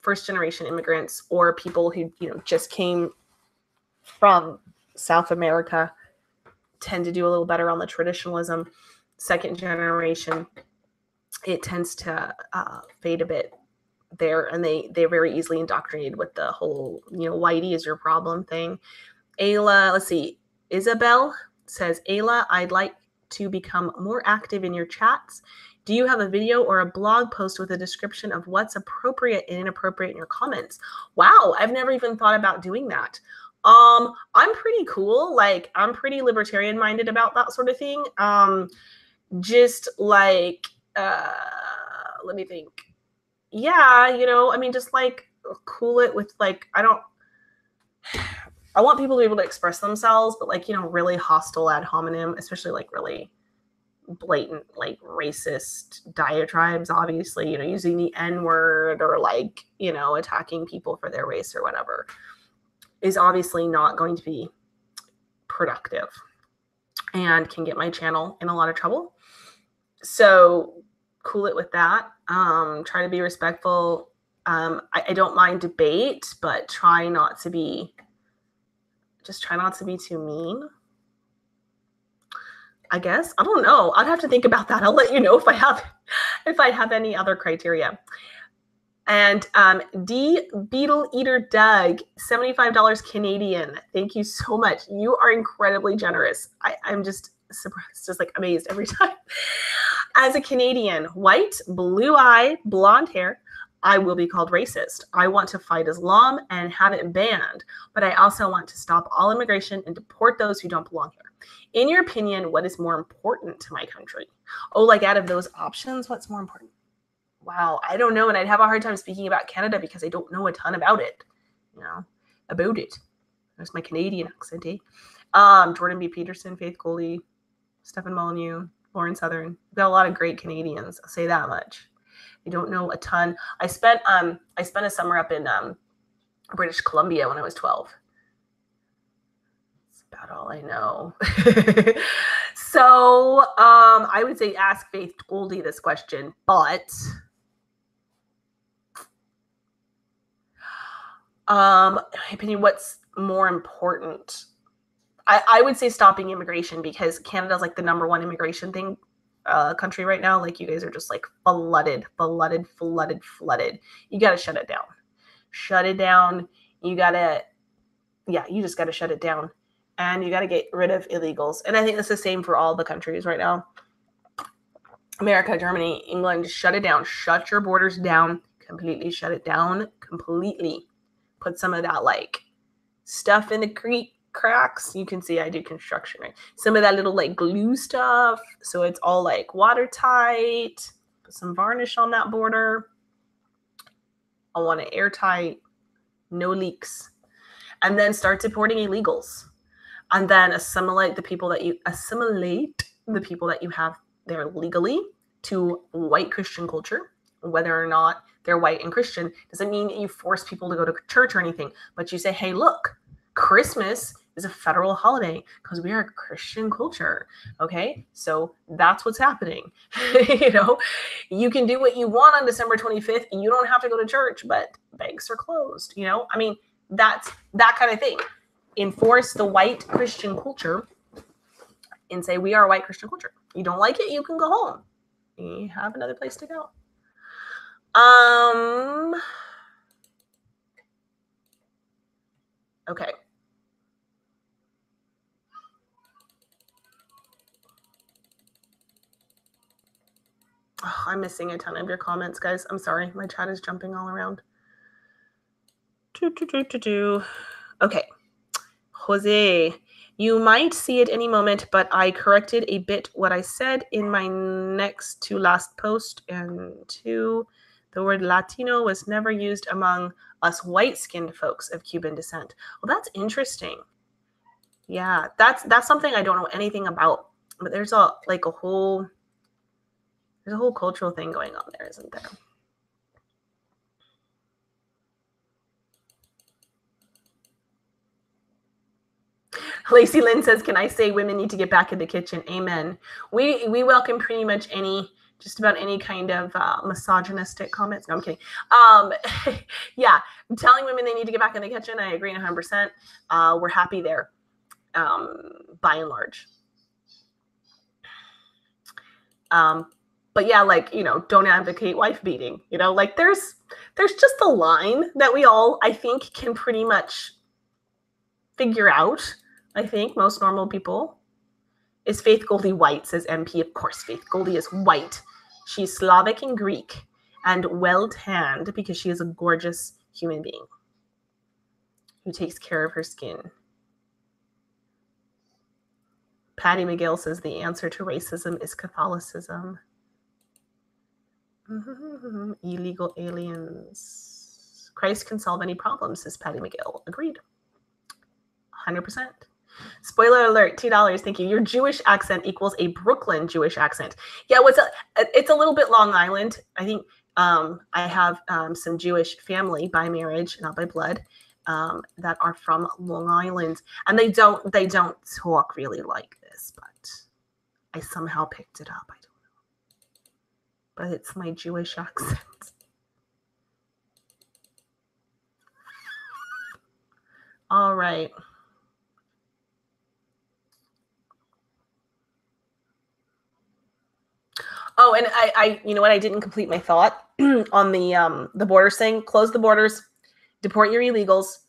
Speaker 1: first generation immigrants or people who, just came from South America tend to do a little better on the traditionalism. Second generation, it tends to fade a bit there, and they're very easily indoctrinated with the whole, whitey is your problem thing. Ayla, let's see. Isabel says, Ayla, I'd like to become more active in your chats. Do you have a video or a blog post with a description of what's appropriate and inappropriate in your comments? Wow, I've never even thought about doing that. I'm pretty cool. Like, I'm pretty libertarian minded about that sort of thing. Just like, let me think. Yeah, just like cool it with like, I want people to be able to express themselves, but like, really hostile ad hominem, especially like really blatant, like racist diatribes, obviously, using the N-word or like, attacking people for their race or whatever is obviously not going to be productive and can get my channel in a lot of trouble. So cool it with that. Try to be respectful. I don't mind debate, but try not to be too mean, I guess. I don't know. I'd have to think about that. I'll let you know if I have any other criteria. And D Beetle Eater Doug, $75 Canadian. Thank you so much. You are incredibly generous. I'm just surprised, just like amazed every time. As a Canadian, white, blue eye, blonde hair, I will be called racist. I want to fight Islam and have it banned, but I also want to stop all immigration and deport those who don't belong here. In your opinion, what is more important to my country? Oh, like out of those options, what's more important? Wow, I don't know, and I'd have a hard time speaking about Canada because I don't know a ton about it, about it. There's my Canadian accent, eh? Jordan B. Peterson, Faith Coley, Stephen Molyneux, Lauren Southern. We've got a lot of great Canadians, I'll say that much. I don't know a ton. I spent a summer up in British Columbia when I was 12. That's about all I know. So I would say ask Faith Goldie this question, but in my opinion, what's more important? I would say stopping immigration, because Canada's like the #1 immigration country right now. Like, you guys are just like flooded. You got to shut it down. You just got to shut it down, and you got to get rid of illegals. And I think that's the same for all the countries right now. America, Germany, England, just shut it down. Shut your borders down completely. Shut it down completely. Put some of that like stuff in the cracks. You can see I do construction, right? Some of that little like glue stuff, so it's all like watertight. Put some varnish on that border. I want it airtight, no leaks. And then start deporting illegals, and then assimilate the people that you have there legally to white Christian culture. Whether or not they're white and Christian doesn't mean that you force people to go to church or anything, but you say, hey, look, Christmas is a federal holiday because we are a Christian culture. Okay, so that's what's happening. You can do what you want on December 25th. You don't have to go to church, but banks are closed. That's that kind of thing. Enforce the white Christian culture and say, we are a white Christian culture. You don't like it, you can go home. You have another place to go. Okay. Oh, I'm missing a ton of your comments, guys. I'm sorry. My chat is jumping all around. Okay. Jose, you might see it any moment, but I corrected a bit what I said in my next to last post. And two, the word Latino was never used among us white-skinned folks of Cuban descent. Well, that's interesting. Yeah, that's something I don't know anything about. But there's a whole cultural thing going on there, isn't there? Lacey Lynn says, can I say women need to get back in the kitchen? Amen. We welcome pretty much just about any kind of misogynistic comments. No, I'm kidding. Yeah, I'm telling women they need to get back in the kitchen. I agree 100%. We're happy there, by and large. But yeah, don't advocate wife beating. There's just a line that we all, I think, can pretty much figure out. I think most normal people. Is Faith Goldie white, says MP. Of course, Faith Goldie is white. She's Slavic and Greek and well-tanned because she is a gorgeous human being who takes care of her skin. Patty McGill says the answer to racism is Catholicism. Illegal aliens. Christ can solve any problems, says Patty McGill. Agreed. 100%. Spoiler alert, $2. Thank you. Your Jewish accent equals a Brooklyn Jewish accent. Yeah, it's a little bit Long Island. I think I have some Jewish family by marriage, not by blood, that are from Long Island, and they don't talk really like this, but I somehow picked it up. I don't know, but it's my Jewish accent. All right. Oh, and I you know what? I didn't complete my thought on the borders thing. Close the borders, deport your illegals,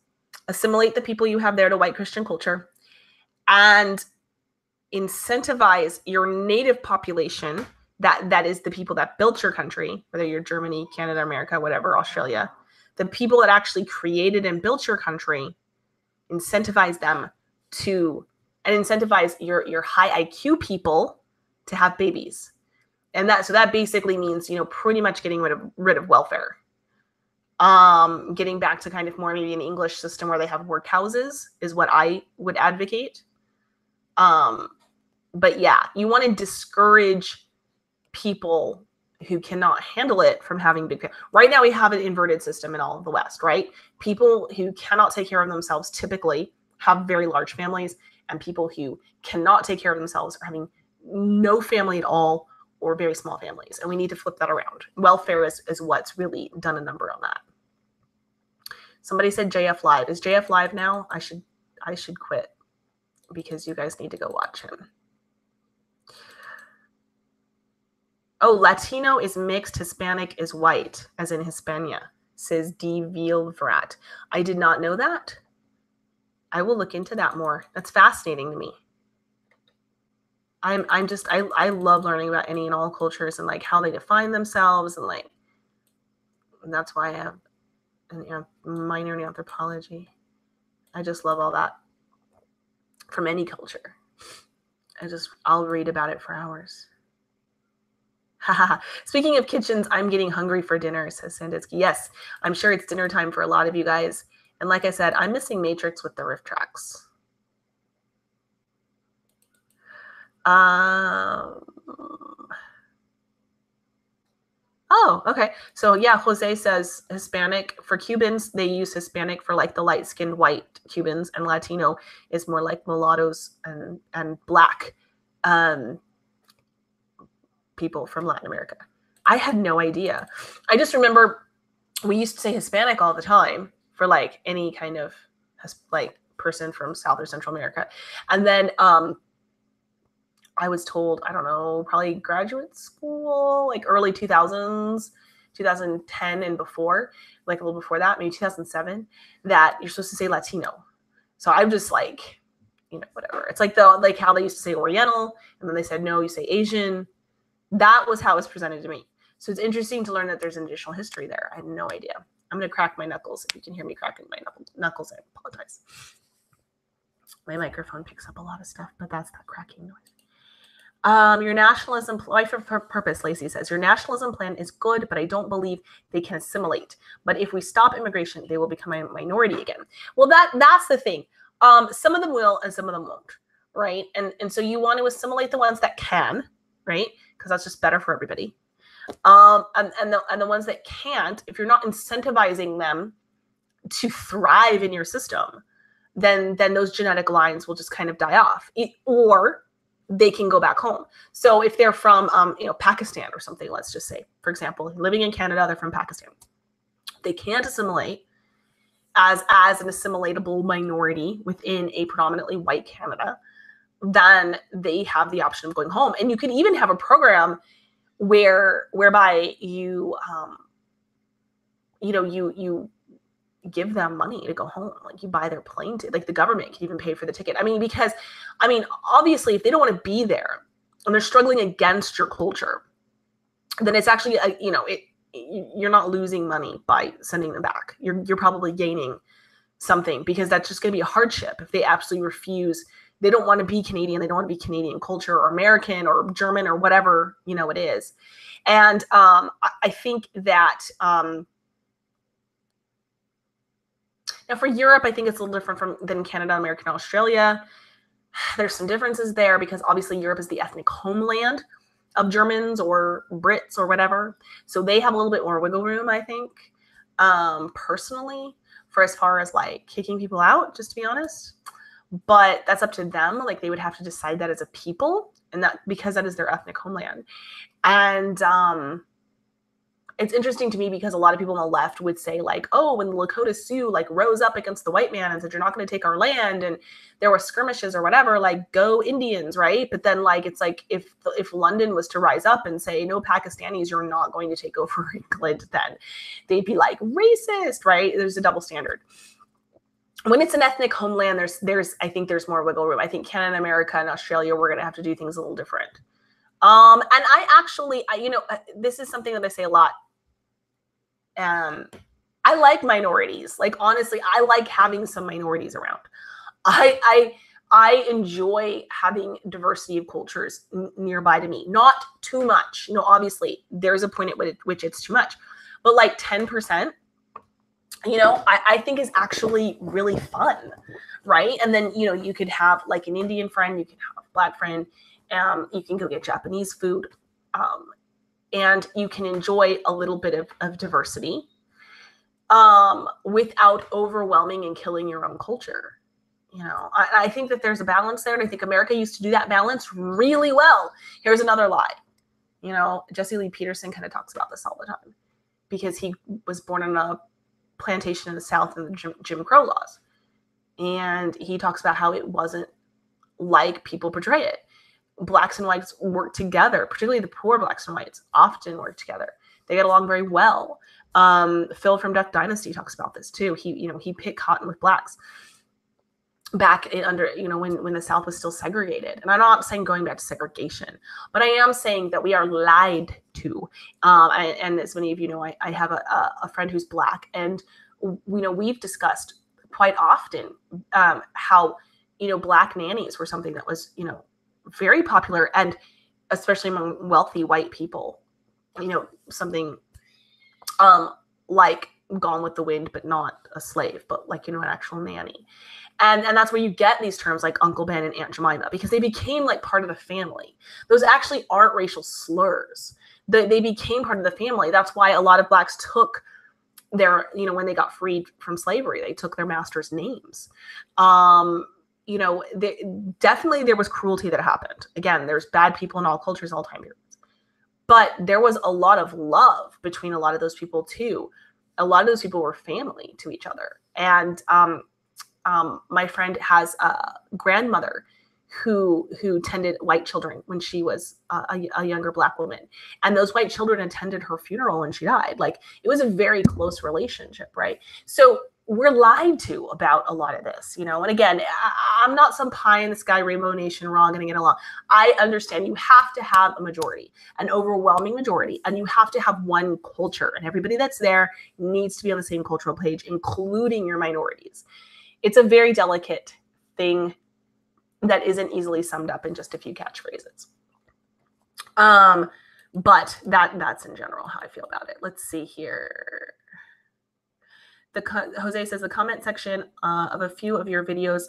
Speaker 1: assimilate the people you have there to white Christian culture, and incentivize your native population. That is the people that built your country, whether you're Germany, Canada, America, whatever, Australia. The people that actually created and built your country, incentivize them to, and incentivize your high IQ people to have babies. And that basically means, pretty much getting rid of welfare. Getting back to kind of more maybe an English system where they have workhouses is what I would advocate. But yeah, you want to discourage people who cannot handle it from having big. Right now we have an inverted system in all of the West, right? People who cannot take care of themselves typically have very large families, and people who cannot take care of themselves are having no family at all or very small families. And we need to flip that around. Welfare is what's really done a number on that. Somebody said JF Live. Is JF Live now? I should quit because you guys need to go watch him. Oh, Latino is mixed, Hispanic is white, as in Hispania, says D. Vielvrat. I did not know that. I will look into that more. That's fascinating to me. I love learning about any and all cultures and how they define themselves, and that's why I have a minor in anthropology. I just love all that from any culture. I'll read about it for hours. Speaking of kitchens, I'm getting hungry for dinner, says Sanditsky. Yes, I'm sure it's dinner time for a lot of you guys. And like I said, I'm missing Matrix with the riff tracks. Oh, okay. So yeah, Jose says Hispanic. For Cubans, they use Hispanic for the light-skinned white Cubans, and Latino is more like mulattoes and black people from Latin America. I had no idea. I just remember we used to say Hispanic all the time for any kind of person from South or Central America. And then I was told, I don't know, probably graduate school, early 2000s, 2010 and before, like a little before that, maybe 2007, that you're supposed to say Latino. So I'm just like, whatever. It's like how they used to say Oriental, and then they said, no, you say Asian. That was how it was presented to me. So it's interesting to learn that there's an additional history there. I had no idea. I'm going to crack my knuckles. If you can hear me cracking my knuckles, I apologize. My microphone picks up a lot of stuff, but that's that cracking noise. Your nationalism, life for purpose, Lacey says, your nationalism plan is good, but I don't believe they can assimilate. But if we stop immigration, they will become a minority again. Well, that's the thing. Some of them will and some of them won't, right? And so you want to assimilate the ones that can, right? Because that's just better for everybody. And the ones that can't, if you're not incentivizing them to thrive in your system, then those genetic lines will just kind of die off, or they can go back home. So if they're from, Pakistan or something, let's just say, for example, living in Canada, they're from Pakistan. They can't assimilate as an assimilatable minority within a predominantly white Canada, then they have the option of going home. And you could even have a program whereby you give them money to go home. Like you buy their plane ticket, like the government can even pay for the ticket. Because obviously if they don't want to be there and they're struggling against your culture, then it's actually, you're not losing money by sending them back. You're probably gaining something, because that's just going to be a hardship if they absolutely refuse. They don't want to be Canadian. They don't want to be Canadian culture or American or German or whatever, it is. And I think that now for Europe, I think it's a little different than Canada, America, and Australia. There's some differences there because obviously Europe is the ethnic homeland of Germans or Brits or whatever. So they have a little bit more wiggle room, I think, personally, for as far as like kicking people out, just to be honest. But that's up to them. Like they would have to decide that as a people, and that because that is their ethnic homeland. And it's interesting to me because a lot of people on the left would say like, oh, when the Lakota Sioux like rose up against the white man and said, you're not going to take our land, and there were skirmishes or whatever, like go Indians, right? But then like, it's like if London was to rise up and say, no, Pakistanis, you're not going to take over England, then they'd be like racist, right? There's a double standard. When it's an ethnic homeland, I think there's more wiggle room. I think Canada, America, and Australia, we're going to have to do things a little different. And I actually, this is something that I say a lot. I like minorities. Like, honestly, I like having some minorities around. I enjoy having diversity of cultures nearby to me. Not too much. Obviously, there's a point at which it's too much. But like 10%, I think is actually really fun, right? And then, you could have like an Indian friend, you can have a Black friend, you can go get Japanese food, and you can enjoy a little bit of diversity without overwhelming and killing your own culture. I think that there's a balance there, and I think America used to do that balance really well. Here's another lie. Jesse Lee Peterson kind of talks about this all the time because he was born on a plantation in the South and the Jim Crow laws. And he talks about how it wasn't like people portray it. Blacks and whites work together, particularly the poor blacks and whites often work together. They get along very well. Phil from Duck Dynasty talks about this too. He picked cotton with blacks back when the South was still segregated. And I'm not saying going back to segregation, but I am saying that we are lied to. And as many of you know, I have a friend who's Black, and we've discussed quite often how Black nannies were something that was very popular, and especially among wealthy white people. Something like Gone with the Wind, but not a slave, but like an actual nanny. And that's where you get these terms like Uncle Ben and Aunt Jemima, because they became like part of the family. Those actually aren't racial slurs. They became part of the family. That's why a lot of Blacks took their, when they got freed from slavery, they took their master's names. Definitely there was cruelty that happened. Again, there's bad people in all cultures, all time periods. But there was a lot of love between a lot of those people too. A lot of those people were family to each other. And my friend has a grandmother who tended white children when she was a younger Black woman, and those white children attended her funeral when she died. Like, it was a very close relationship, right? So we're lied to about a lot of this, you know. And again, I'm not some pie in the sky rainbow nation, we're all going to get along. I understand you have to have a majority, an overwhelming majority, and you have to have one culture, and everybody that's there needs to be on the same cultural page, including your minorities. It's a very delicate thing that isn't easily summed up in just a few catchphrases. But that's in general how I feel about it. Let's see here. Jose says, the comment section of a few of your videos,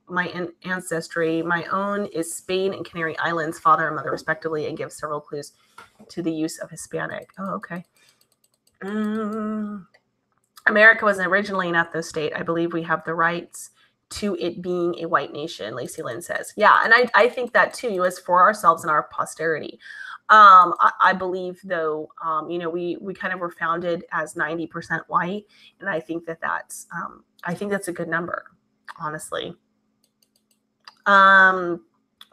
Speaker 1: my ancestry, my own is Spain and Canary Islands, father and mother respectively, and gives several clues to the use of Hispanic. Oh, okay. America was originally an ethno-state. I believe we have the rights to it being a white nation, Lacey Lynn says. Yeah, and I think that too, U.S. for ourselves and our posterity. I believe, though, you know, we kind of were founded as 90% white, and I think that's a good number, honestly.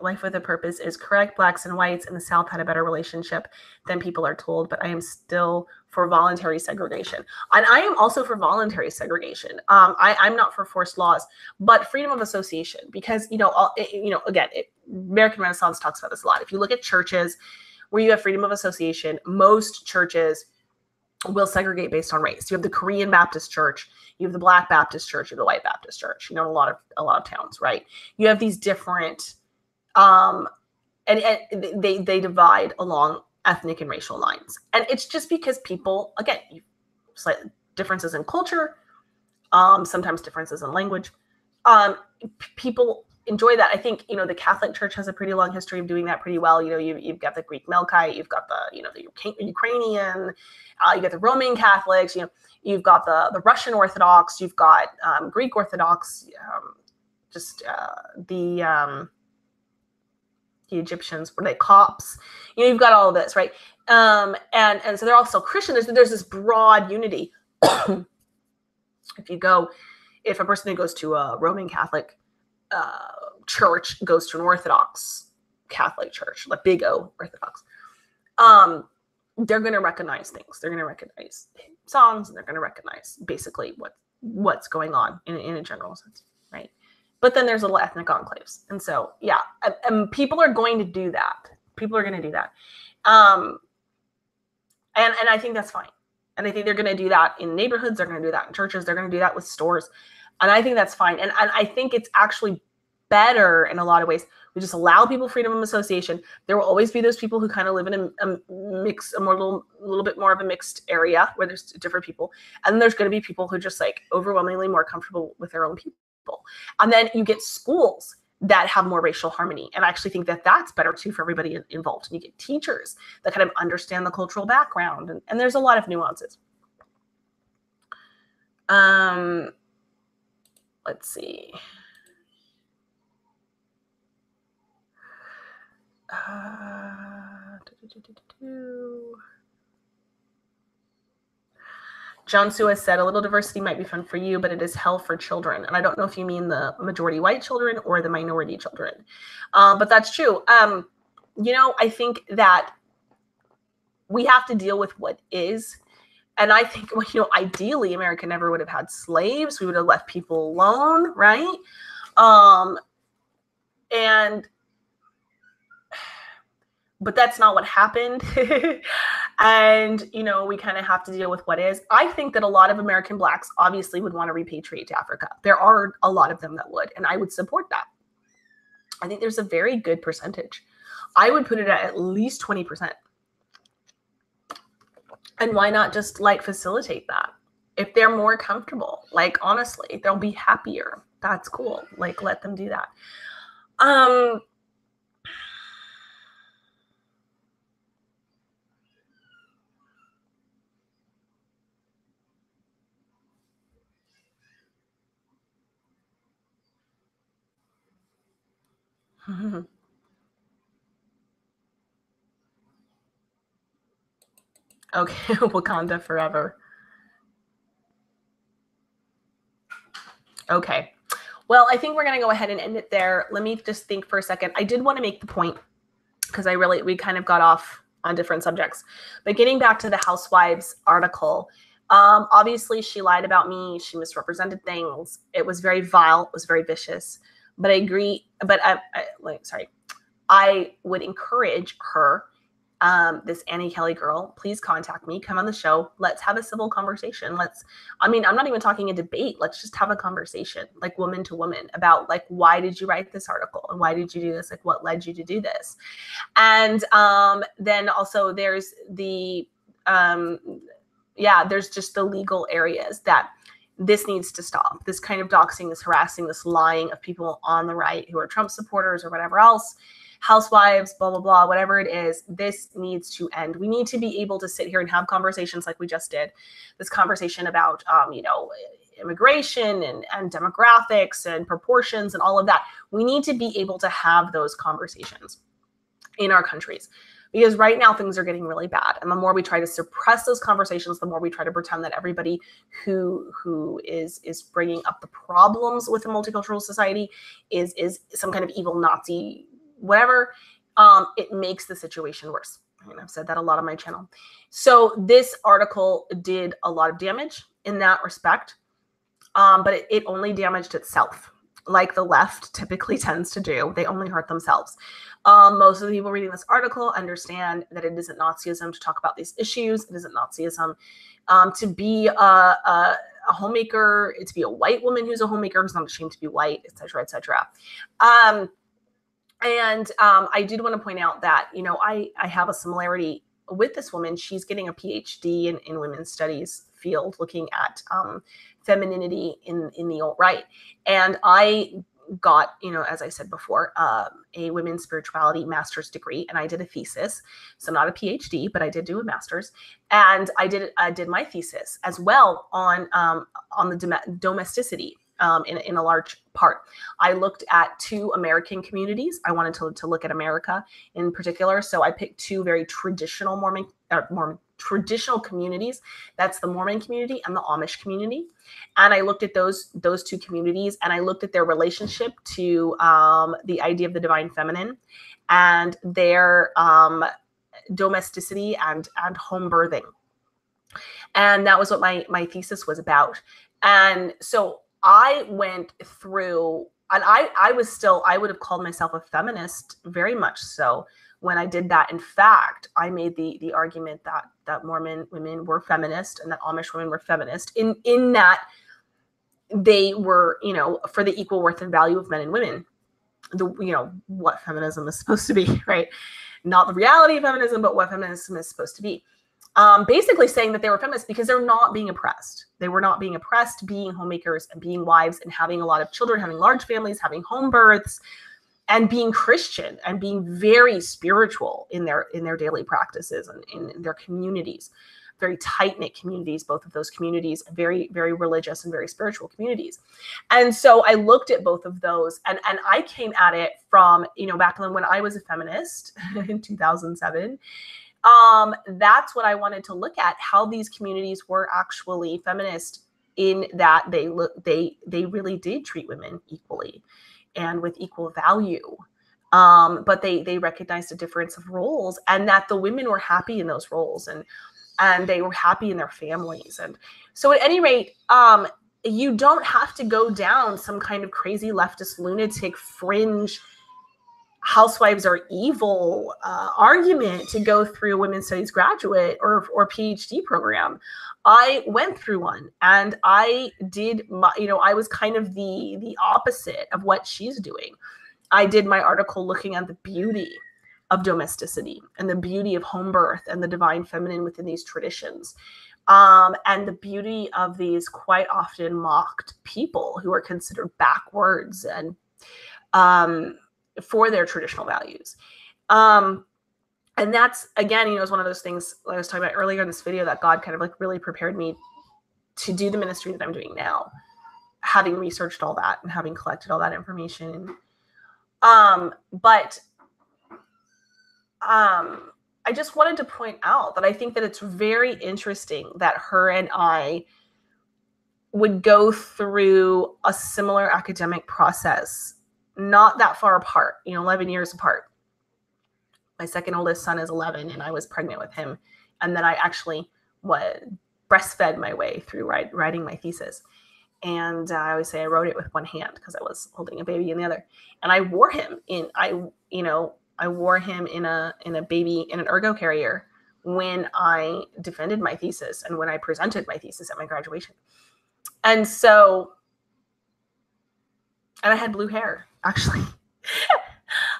Speaker 1: Life with a Purpose is correct. Blacks and whites in the South had a better relationship than people are told, but I am still for voluntary segregation. And I am also for voluntary segregation. I'm not for forced laws, but freedom of association, because, you know, again, American Renaissance talks about this a lot. If you look at churches where you have freedom of association, most churches will segregate based on race. You have the Korean Baptist Church, you have the Black Baptist Church, you have the White Baptist Church, you know, a lot of towns, right? You have these different, and they divide along ethnic and racial lines. And it's just because people, again, slight differences in culture, sometimes differences in language. People enjoy that. I think, you know, the Catholic Church has a pretty long history of doing that pretty well. You know, you've got the Greek Melkite, you've got the, you know, the Ukrainian, you got the Roman Catholics, you know, you've got the Russian Orthodox, you've got Greek Orthodox, the Egyptians, were they Copts? You know, you've got all of this, right? And so they're all still Christian. There's this broad unity. If a person who goes to a Roman Catholic church goes to an Orthodox Catholic church, like big O Orthodox, they're going to recognize things. They're going to recognize songs, and they're going to recognize basically what's going on in a general sense, right? But then there's little ethnic enclaves. And so, yeah, and people are going to do that. People are going to do that. And I think that's fine. And I think they're going to do that in neighborhoods. They're going to do that in churches. They're going to do that with stores. And I think that's fine. And I think it's actually better in a lot of ways. We just allow people freedom of association. There will always be those people who kind of live in a little bit more of a mixed area where there's different people. And then there's going to be people who are just like overwhelmingly more comfortable with their own people. And then you get schools that have more racial harmony. And I actually think that that's better too for everybody involved. And you get teachers that kind of understand the cultural background. And there's a lot of nuances. Let's see. John Suez said, a little diversity might be fun for you, but it is hell for children. And I don't know if you mean the majority white children or the minority children. But that's true. You know, I think that we have to deal with what is. And I think, well, you know, ideally, America never would have had slaves. We would have left people alone, right? But that's not what happened. And, you know, we kind of have to deal with what is. I think that a lot of American Blacks obviously would want to repatriate to Africa. There are a lot of them that would, and I would support that. I think there's a very good percentage. I would put it at least 20%. And why not just like facilitate that? If they're more comfortable, like honestly, they'll be happier. That's cool. Like let them do that. Okay, Wakanda forever. Okay. Well, I think we're going to go ahead and end it there. Let me just think for a second. I did want to make the point, because we kind of got off on different subjects. But getting back to the Housewives article, obviously she lied about me. She misrepresented things. It was very vile. It was very vicious. But I agree. But I would encourage her, this Annie Kelly girl, please contact me, come on the show. Let's have a civil conversation. I'm not even talking a debate. Let's just have a conversation, like woman to woman, about like, why did you write this article? And why did you do this? Like, what led you to do this? And then also there's the, there's just the legal areas that this needs to stop. This kind of doxing, this harassing, this lying of people on the right who are Trump supporters or whatever else, Housewives, blah, blah, blah, whatever it is, this needs to end. We need to be able to sit here and have conversations like we just did. This conversation about, immigration and demographics and proportions and all of that. We need to be able to have those conversations in our countries, because right now things are getting really bad. And the more we try to suppress those conversations, the more we try to pretend that everybody who is bringing up the problems with a multicultural society is some kind of evil Nazi, whatever, it makes the situation worse. And I've said that a lot on my channel. So this article did a lot of damage in that respect, but it only damaged itself, like the left typically tends to do. They only hurt themselves. Most of the people reading this article understand that it isn't Nazism to talk about these issues. It isn't Nazism to be a homemaker, to be a white woman who's a homemaker, who's not ashamed to be white, et cetera, et cetera. I did want to point out that, I have a similarity with this woman. She's getting a PhD in women's studies field, looking at femininity in the alt-right. And I got, as I said before, a women's spirituality master's degree, and I did a thesis. So not a PhD, but I did do a master's. And I did my thesis as well on the domesticity. In a large part, I looked at two American communities. I wanted to look at America in particular. So I picked two very traditional Mormon traditional communities. That's the Mormon community and the Amish community. And I looked at those two communities, and I looked at their relationship to the idea of the divine feminine and their domesticity and home birthing. And that was what my thesis was about. And so I went through, and I would have called myself a feminist, very much so, when I did that. In fact, I made the argument that Mormon women were feminist and that Amish women were feminist in that they were, for the equal worth and value of men and women. What feminism is supposed to be, right? Not the reality of feminism, but what feminism is supposed to be. Basically saying that they were feminists because they're not being oppressed. They were not being oppressed, being homemakers and being wives and having a lot of children, having large families, having home births, and being Christian and being very spiritual in their daily practices and in their communities, very tight-knit communities, both of those communities, very, very religious and very spiritual communities. And so I looked at both of those, and I came at it from, back then when I was a feminist in 2007. That's what I wanted to look at, how these communities were actually feminist in that they really did treat women equally and with equal value. But they recognized a difference of roles, and that the women were happy in those roles, and they were happy in their families. And so at any rate, you don't have to go down some kind of crazy leftist lunatic fringe Housewives are evil argument to go through a women's studies graduate or PhD program. I went through one, and I did I was kind of the opposite of what she's doing. I did my article looking at the beauty of domesticity and the beauty of home birth and the divine feminine within these traditions, and the beauty of these quite often mocked people who are considered backwards and for their traditional values. And that's, again, is one of those things I was talking about earlier in this video, that God kind of like really prepared me to do the ministry that I'm doing now, having researched all that and having collected all that information. But I just wanted to point out that I think that it's very interesting that her and I would go through a similar academic process, not that far apart, 11 years apart. My second oldest son is 11, and I was pregnant with him. And then I actually breastfed my way through writing my thesis. And I always say I wrote it with one hand because I was holding a baby in the other. And I wore him in an ergo carrier when I defended my thesis and when I presented my thesis at my graduation. And I had blue hair, actually.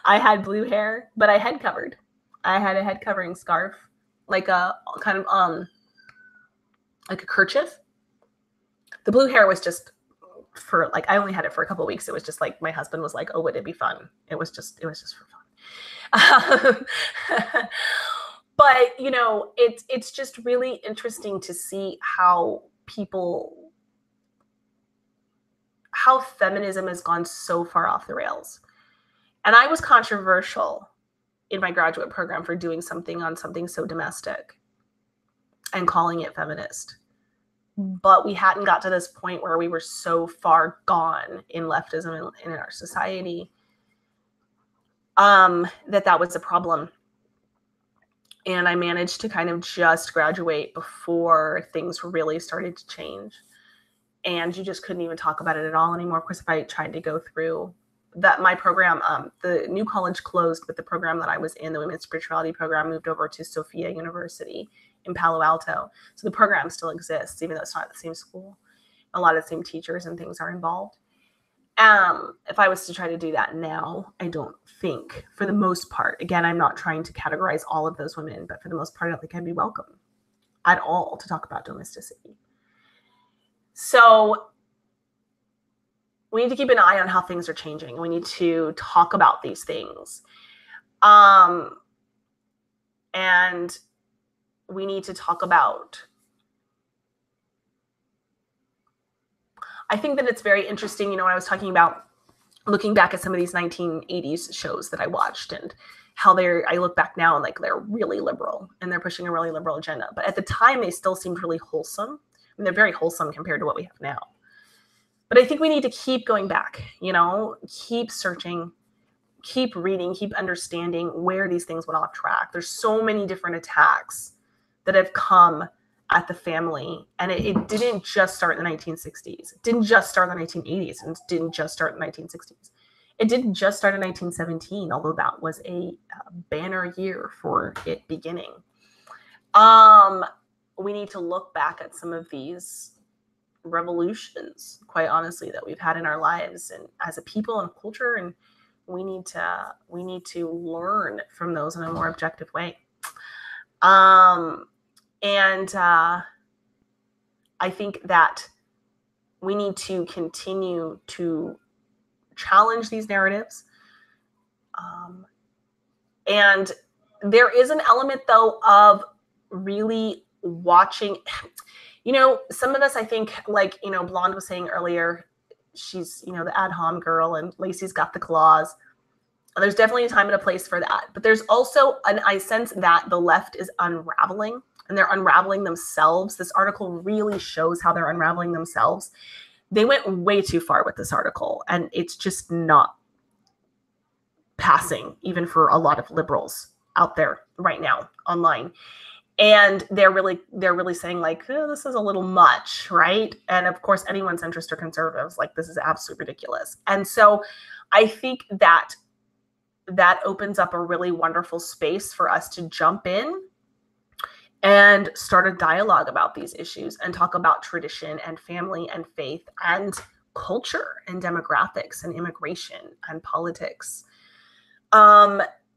Speaker 1: I had blue hair, but I head covered. I had a head covering scarf, like a kind of like a kerchief. The blue hair was just for I only had it for a couple of weeks. It was just like my husband was like, "Oh, would it be fun?" It was just for fun. But it's just really interesting to see how feminism has gone so far off the rails. And I was controversial in my graduate program for doing something on something so domestic and calling it feminist. But we hadn't got to this point where we were so far gone in leftism in our society that was a problem. And I managed to kind of just graduate before things really started to change. And you just couldn't even talk about it at all anymore. Of course, if I tried to go through my program, the new college closed, but the program that I was in, the Women's Spirituality program, moved over to Sophia University in Palo Alto. So the program still exists, even though it's not the same school. A lot of the same teachers and things are involved. If I was to try to do that now, I don't think, for the most part, again, I'm not trying to categorize all of those women, but for the most part, I don't think I'd be welcome at all to talk about domesticity. So we need to keep an eye on how things are changing. We need to talk about these things. And we need to talk about, I think that it's very interesting, when I was talking about looking back at some of these 1980s shows that I watched and how I look back now and they're really liberal and they're pushing a really liberal agenda. But at the time, they still seemed really wholesome. And they're very wholesome compared to what we have now. But I think we need to keep going back, keep searching, keep reading, keep understanding where these things went off track. There's so many different attacks that have come at the family. And it didn't just start in the 1960s. It didn't just start in the 1980s. And it didn't just start in the 1960s. It didn't just start in 1917, although that was a banner year for it beginning. We need to look back at some of these revolutions, quite honestly, that we've had in our lives and as a people and a culture, and we need to learn from those in a more objective way. And I think that we need to continue to challenge these narratives. And there is an element, though, of really watching, some of us, I think, Blonde was saying earlier, she's, the ad hom girl, and Lacey's got the claws. There's definitely a time and a place for that. But there's also I sense that the left is unraveling, and they're unraveling themselves. This article really shows how they're unraveling themselves. They went way too far with this article, and it's just not passing, even for a lot of liberals out there right now online. And they're really saying this is a little much, right? And of course, anyone centrist or conservatives, this is absolutely ridiculous. And so I think that opens up a really wonderful space for us to jump in and start a dialogue about these issues and talk about tradition and family and faith and culture and demographics and immigration and politics.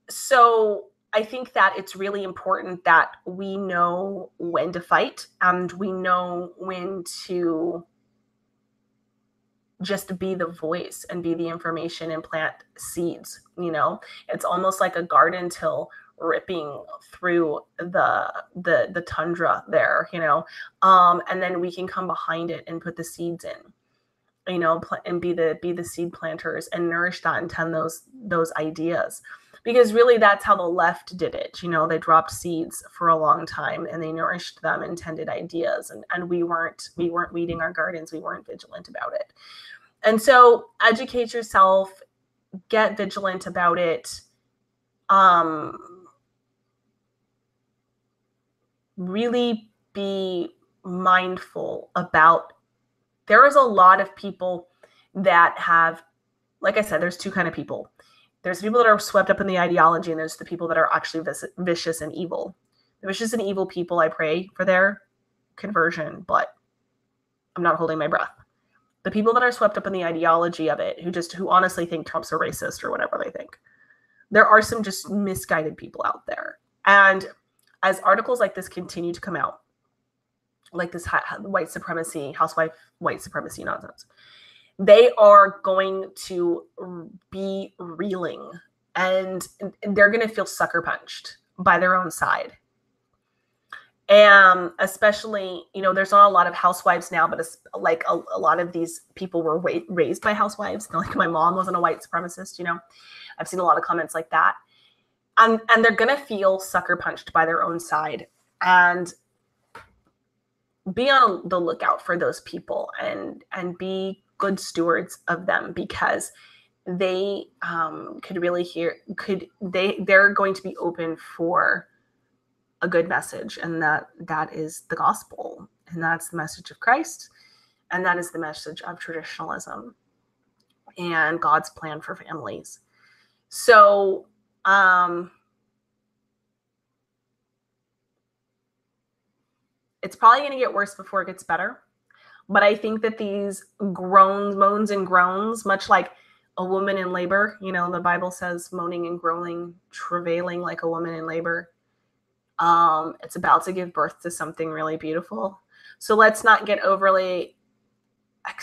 Speaker 1: So I think that it's really important that we know when to fight and we know when to just be the voice and be the information and plant seeds. It's almost like a garden till ripping through the tundra there, and then we can come behind it and put the seeds in, and be the seed planters and nourish that and tend those ideas. Because really that's how the left did it. You know, they dropped seeds for a long time and they nourished them intended ideas. And we weren't weeding our gardens. We weren't vigilant about it. And so educate yourself, get vigilant about it. Really be mindful about, there is a lot of people that have, like I said, there's two kind of people. There's people that are swept up in the ideology, and there's the people that are actually vicious and evil. The vicious and evil people, I pray for their conversion, but I'm not holding my breath. The people that are swept up in the ideology of it, who honestly think Trump's a racist or whatever they think, there are some just misguided people out there. And as articles like this continue to come out, like this white supremacy, housewife white supremacy nonsense, they are going to be reeling, and they're going to feel sucker punched by their own side. And especially, you know, there's not a lot of housewives now, but it's like a lot of these people were raised by housewives. Like my mom wasn't a white supremacist, you know. I've seen a lot of comments like that. And they're going to feel sucker punched by their own side. And be on the lookout for those people and be good stewards of them, because they could really they're going to be open for a good message, and that is the gospel, and that's the message of Christ, and that is the message of traditionalism and God's plan for families. So it's probably going to get worse before it gets better. But I think that these moans and groans, much like a woman in labor, you know, the Bible says moaning and groaning, travailing like a woman in labor. It's about to give birth to something really beautiful. So let's not get overly, I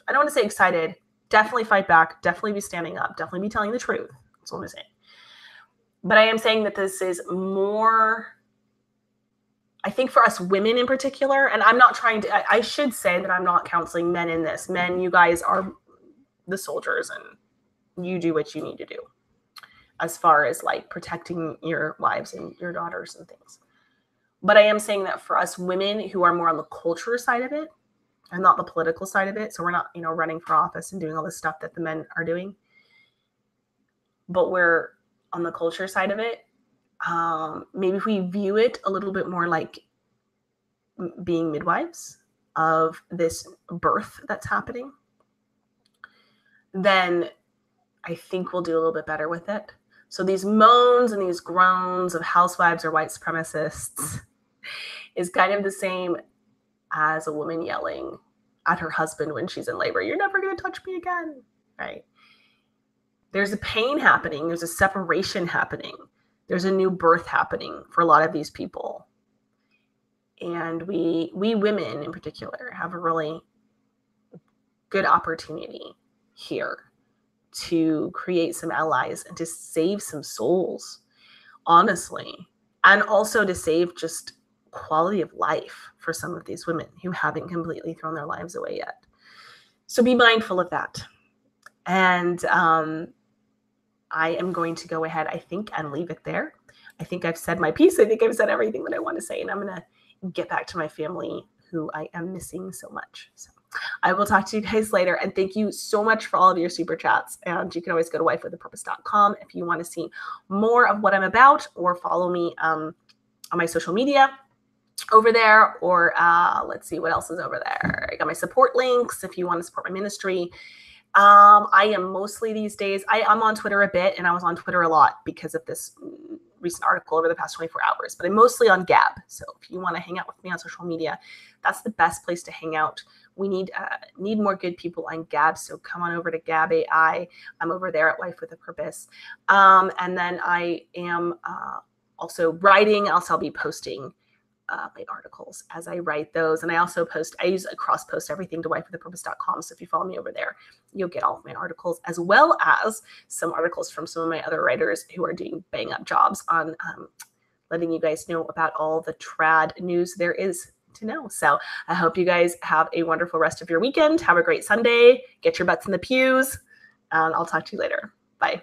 Speaker 1: don't want to say excited. Definitely fight back. Definitely be standing up. Definitely be telling the truth. That's what I'm saying. But I am saying that this is more, I think for us women in particular, and I'm not trying to, I should say that I'm not counseling men in this. Men, you guys are the soldiers and you do what you need to do as far as like protecting your wives and your daughters and things. But I am saying that for us women who are more on the culture side of it and not the political side of it, so we're not, you know, running for office and doing all the stuff that the men are doing, but we're on the culture side of it, maybe if we view it a little bit more like being midwives of this birth that's happening, then I think we'll do a little bit better with it. So these moans and these groans of housewives or white supremacists is kind of the same as a woman yelling at her husband when she's in labor, "You're never going to touch me again," right? There's a pain happening. There's a separation happening. There's a new birth happening for a lot of these people. And we women in particular have a really good opportunity here to create some allies and to save some souls, honestly. And also to save just quality of life for some of these women who haven't completely thrown their lives away yet. So be mindful of that. And I am going to go ahead, I think, and leave it there. I think I've said my piece. I think I've said everything that I want to say, and I'm going to get back to my family who I am missing so much. So I will talk to you guys later, and thank you so much for all of your super chats. And you can always go to wifewithapurpose.com if you want to see more of what I'm about, or follow me on my social media over there, or let's see what else is over there. I got my support links if you want to support my ministry. I am mostly these days, I'm on Twitter a bit, and I was on Twitter a lot because of this recent article over the past 24 hours, but I'm mostly on Gab. So if you want to hang out with me on social media, that's the best place to hang out. We need more good people on Gab. So come on over to Gab AI. I'm over there at Wife with a Purpose. And then I am also writing. I'll be posting my articles as I write those. And I also I use a cross post everything to wifewithapurpose.com. So if you follow me over there, you'll get all of my articles, as well as some articles from some of my other writers who are doing bang up jobs on letting you guys know about all the trad news there is to know. So I hope you guys have a wonderful rest of your weekend. Have a great Sunday. Get your butts in the pews, and I'll talk to you later. Bye.